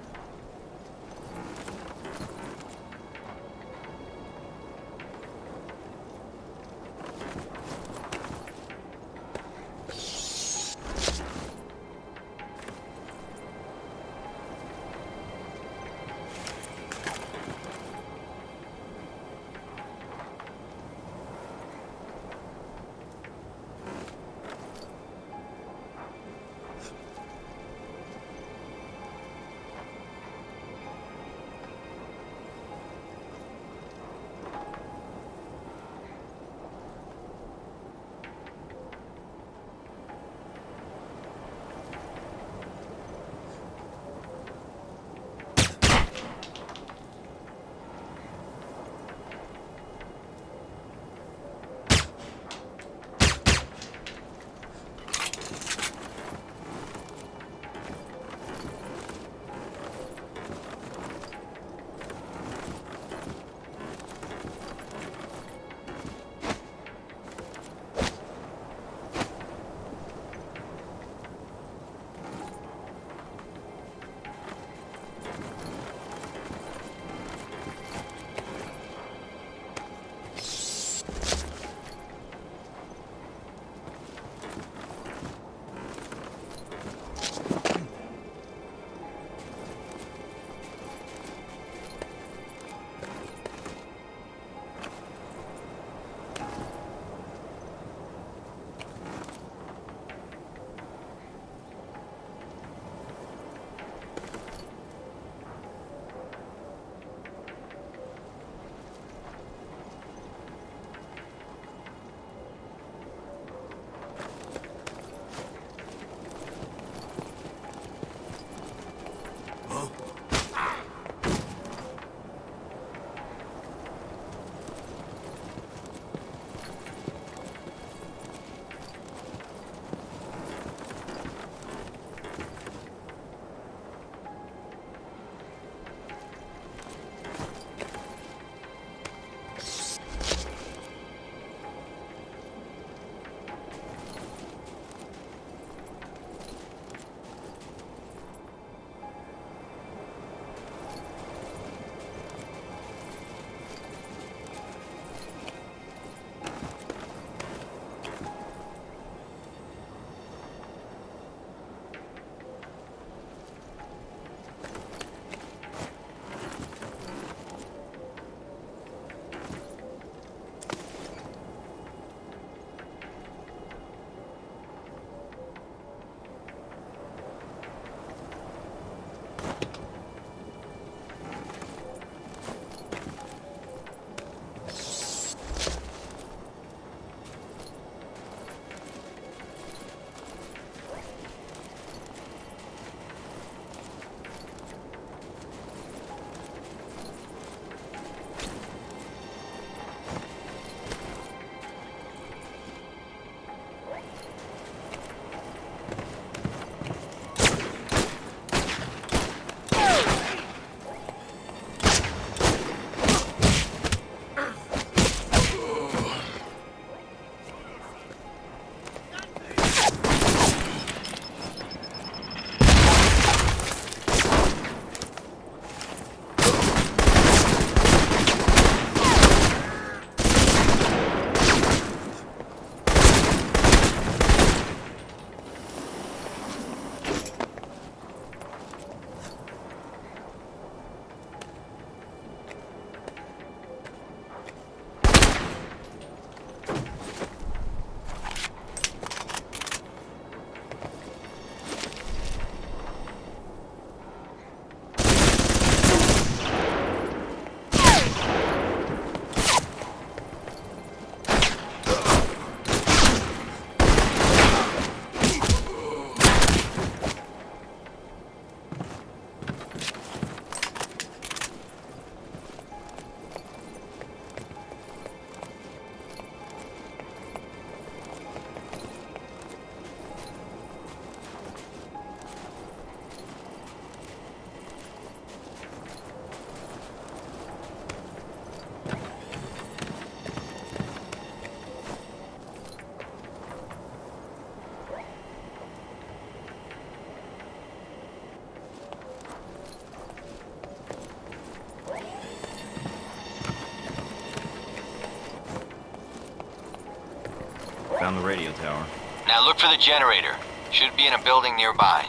Found the radio tower. Now look for the generator. Should be in a building nearby.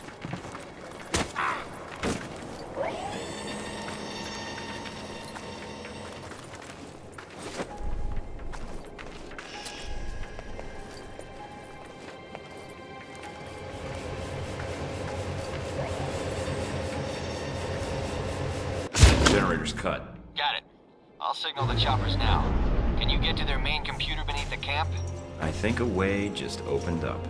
Generator's cut. Got it. I'll signal the choppers now. Can you get to their main computer beneath the camp? I think a way just opened up.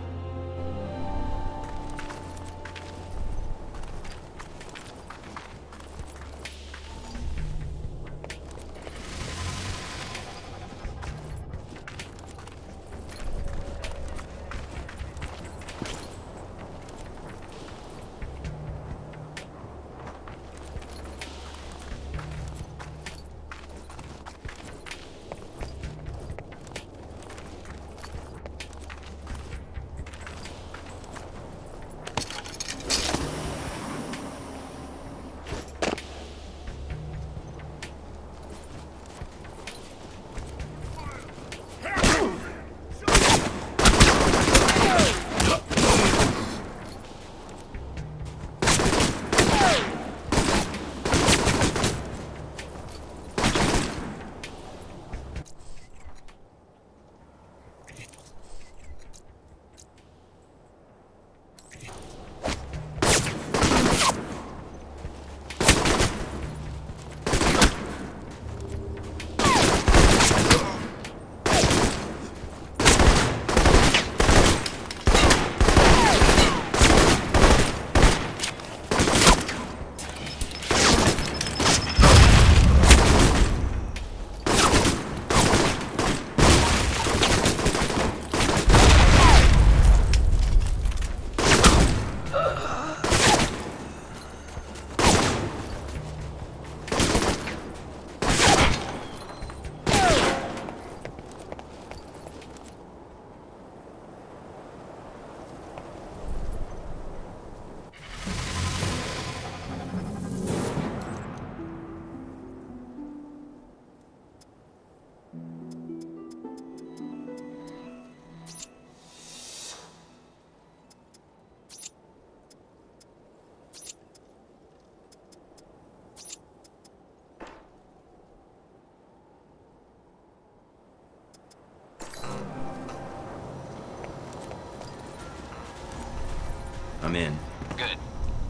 I'm in. Good.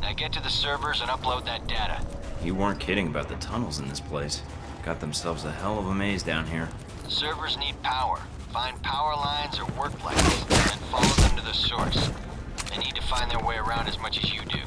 Now get to the servers and upload that data. You weren't kidding about the tunnels in this place. Got themselves a hell of a maze down here. Servers need power. Find power lines or work lights, and follow them to the source. They need to find their way around as much as you do.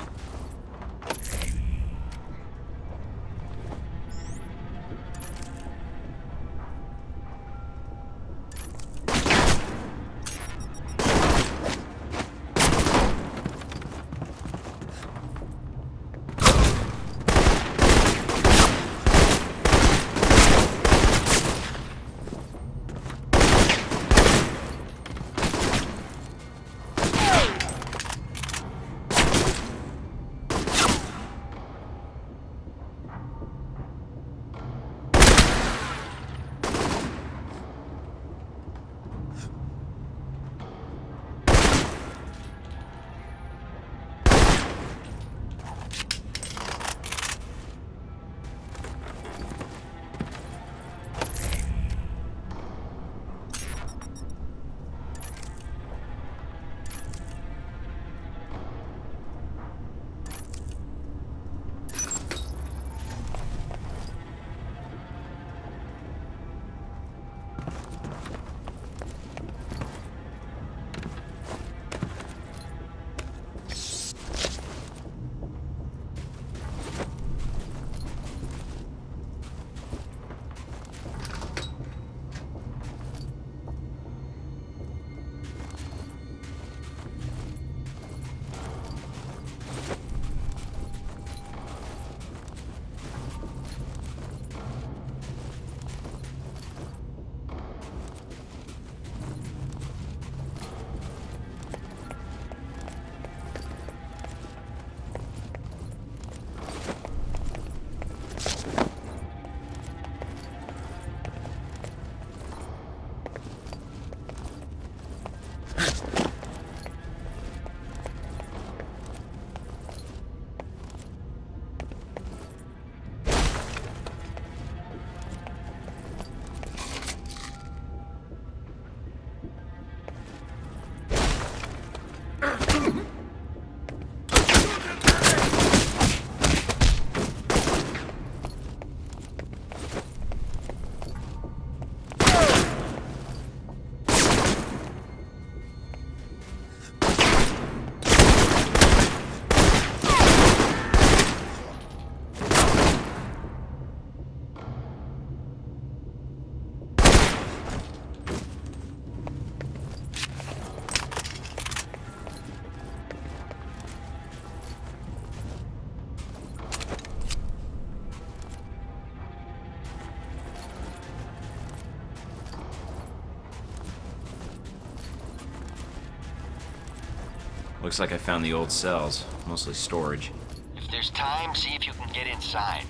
Looks like I found the old cells, mostly storage. If there's time, see if you can get inside.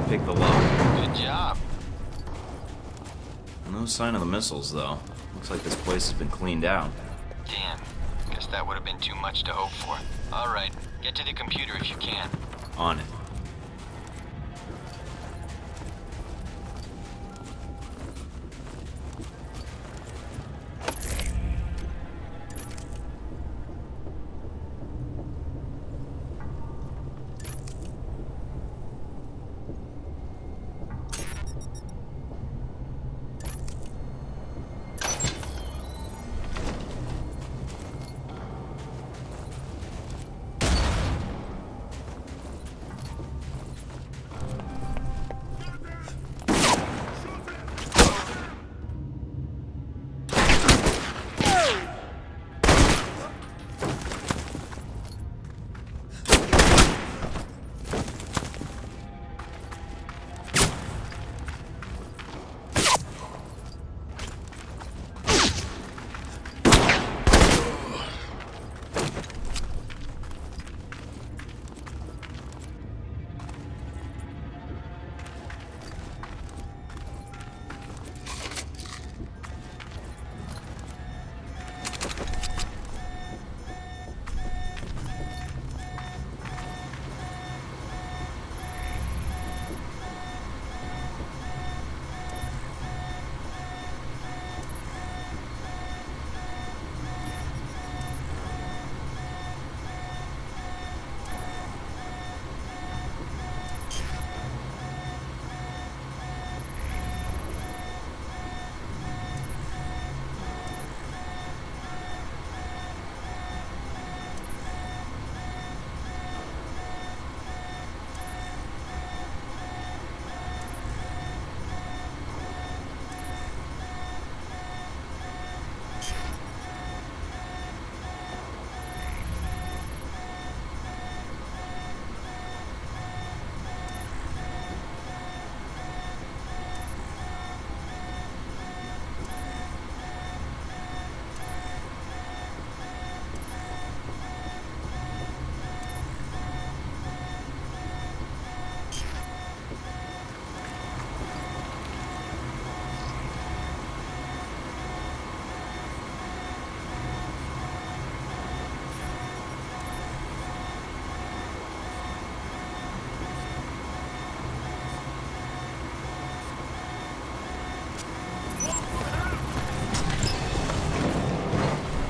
Pick the lock. Good job. No sign of the missiles, though. Looks like this place has been cleaned out. Damn. Guess that would have been too much to hope for. All right, get to the computer if you can. On it.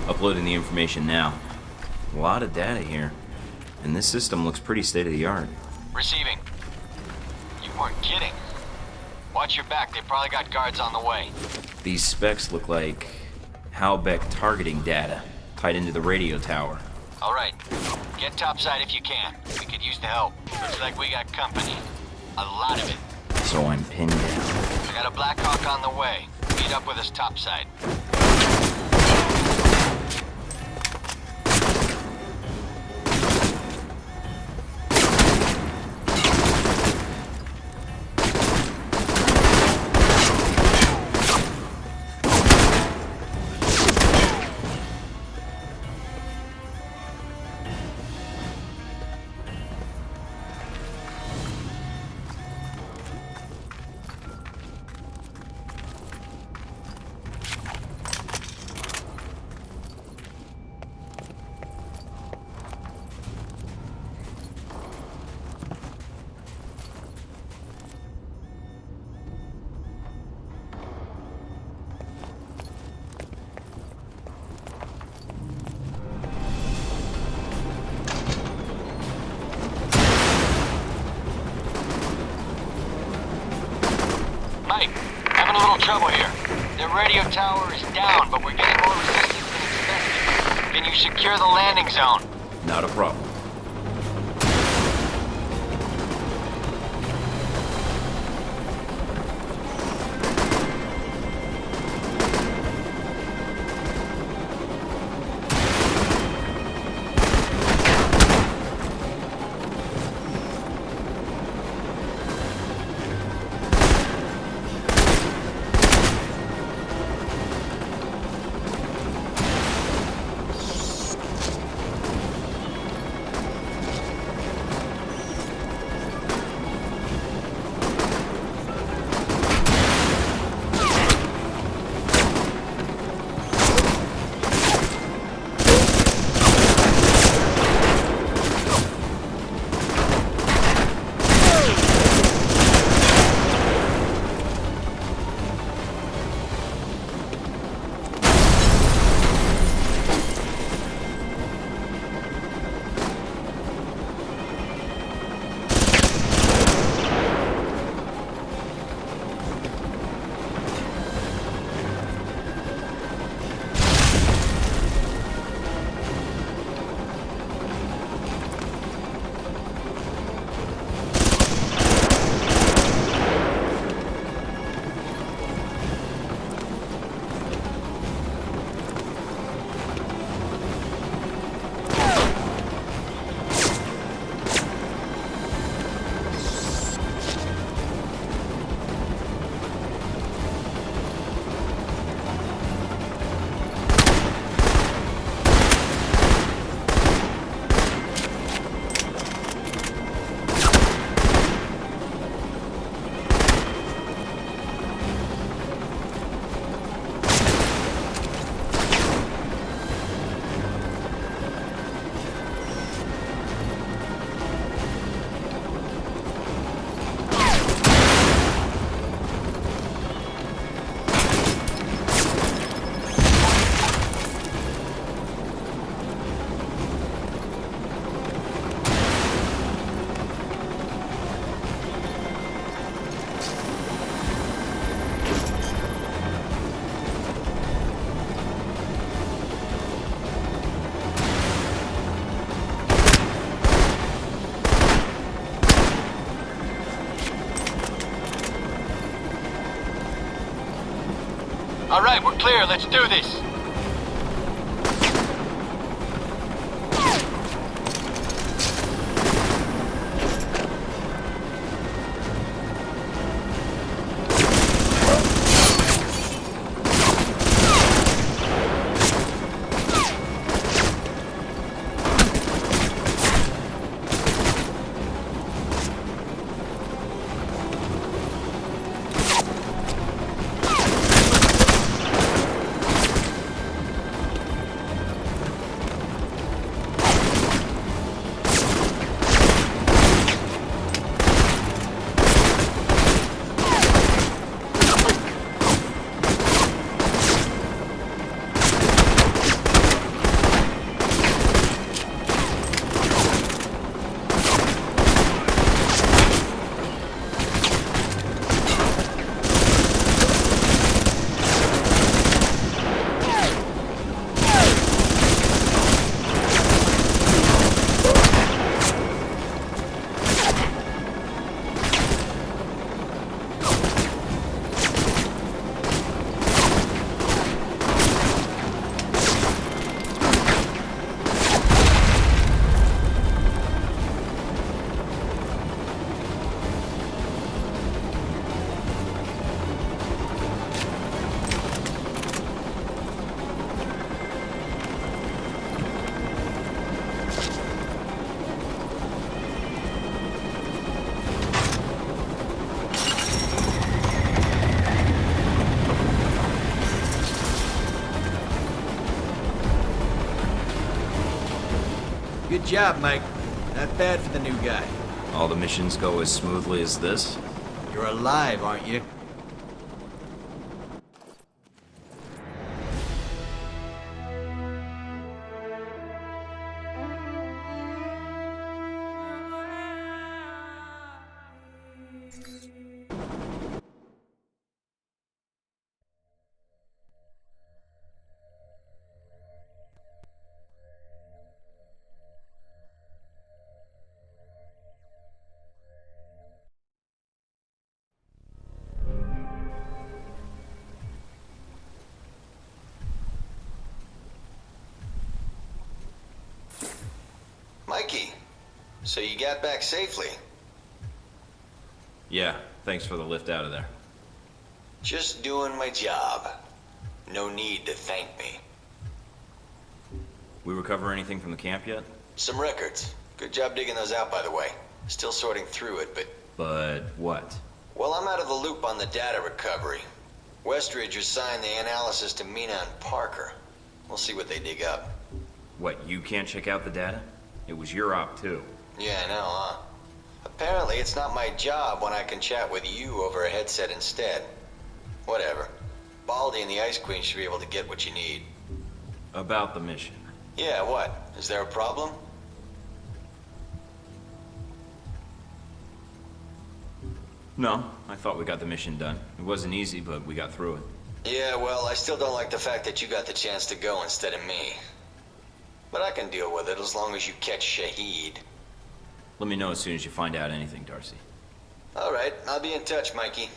Uploading the information now. A lot of data here. And this system looks pretty state-of-the-art. Receiving. You weren't kidding. Watch your back, they probably got guards on the way. These specs look like Halbeck targeting data tied into the radio tower. All right, get topside if you can. We could use the help. Looks like we got company. A lot of it. So I'm pinned down. I got a Black Hawk on the way. Meet up with us topside. Mike, having a little trouble here. The radio tower is down, but we're getting more resistance than expected. Can you secure the landing zone? Not a problem. All right, we're clear. Let's do this. Good job, Mike. Not bad for the new guy. All the missions go as smoothly as this? You're alive, aren't you? Mikey, so you got back safely? Yeah, thanks for the lift out of there. Just doing my job. No need to thank me. We recover anything from the camp yet? Some records. Good job digging those out, by the way. Still sorting through it, but... But what? Well, I'm out of the loop on the data recovery. Westridge assigned the analysis to Mina and Parker. We'll see what they dig up. What, you can't check out the data? It was your op, too. Yeah, I know, huh? Apparently, it's not my job when I can chat with you over a headset instead. Whatever. Baldy and the Ice Queen should be able to get what you need. About the mission. Yeah, what? Is there a problem? No, I thought we got the mission done. It wasn't easy, but we got through it. Yeah, well, I still don't like the fact that you got the chance to go instead of me. But I can deal with it as long as you catch Shahid. Let me know as soon as you find out anything, Darcy. All right, I'll be in touch, Mikey.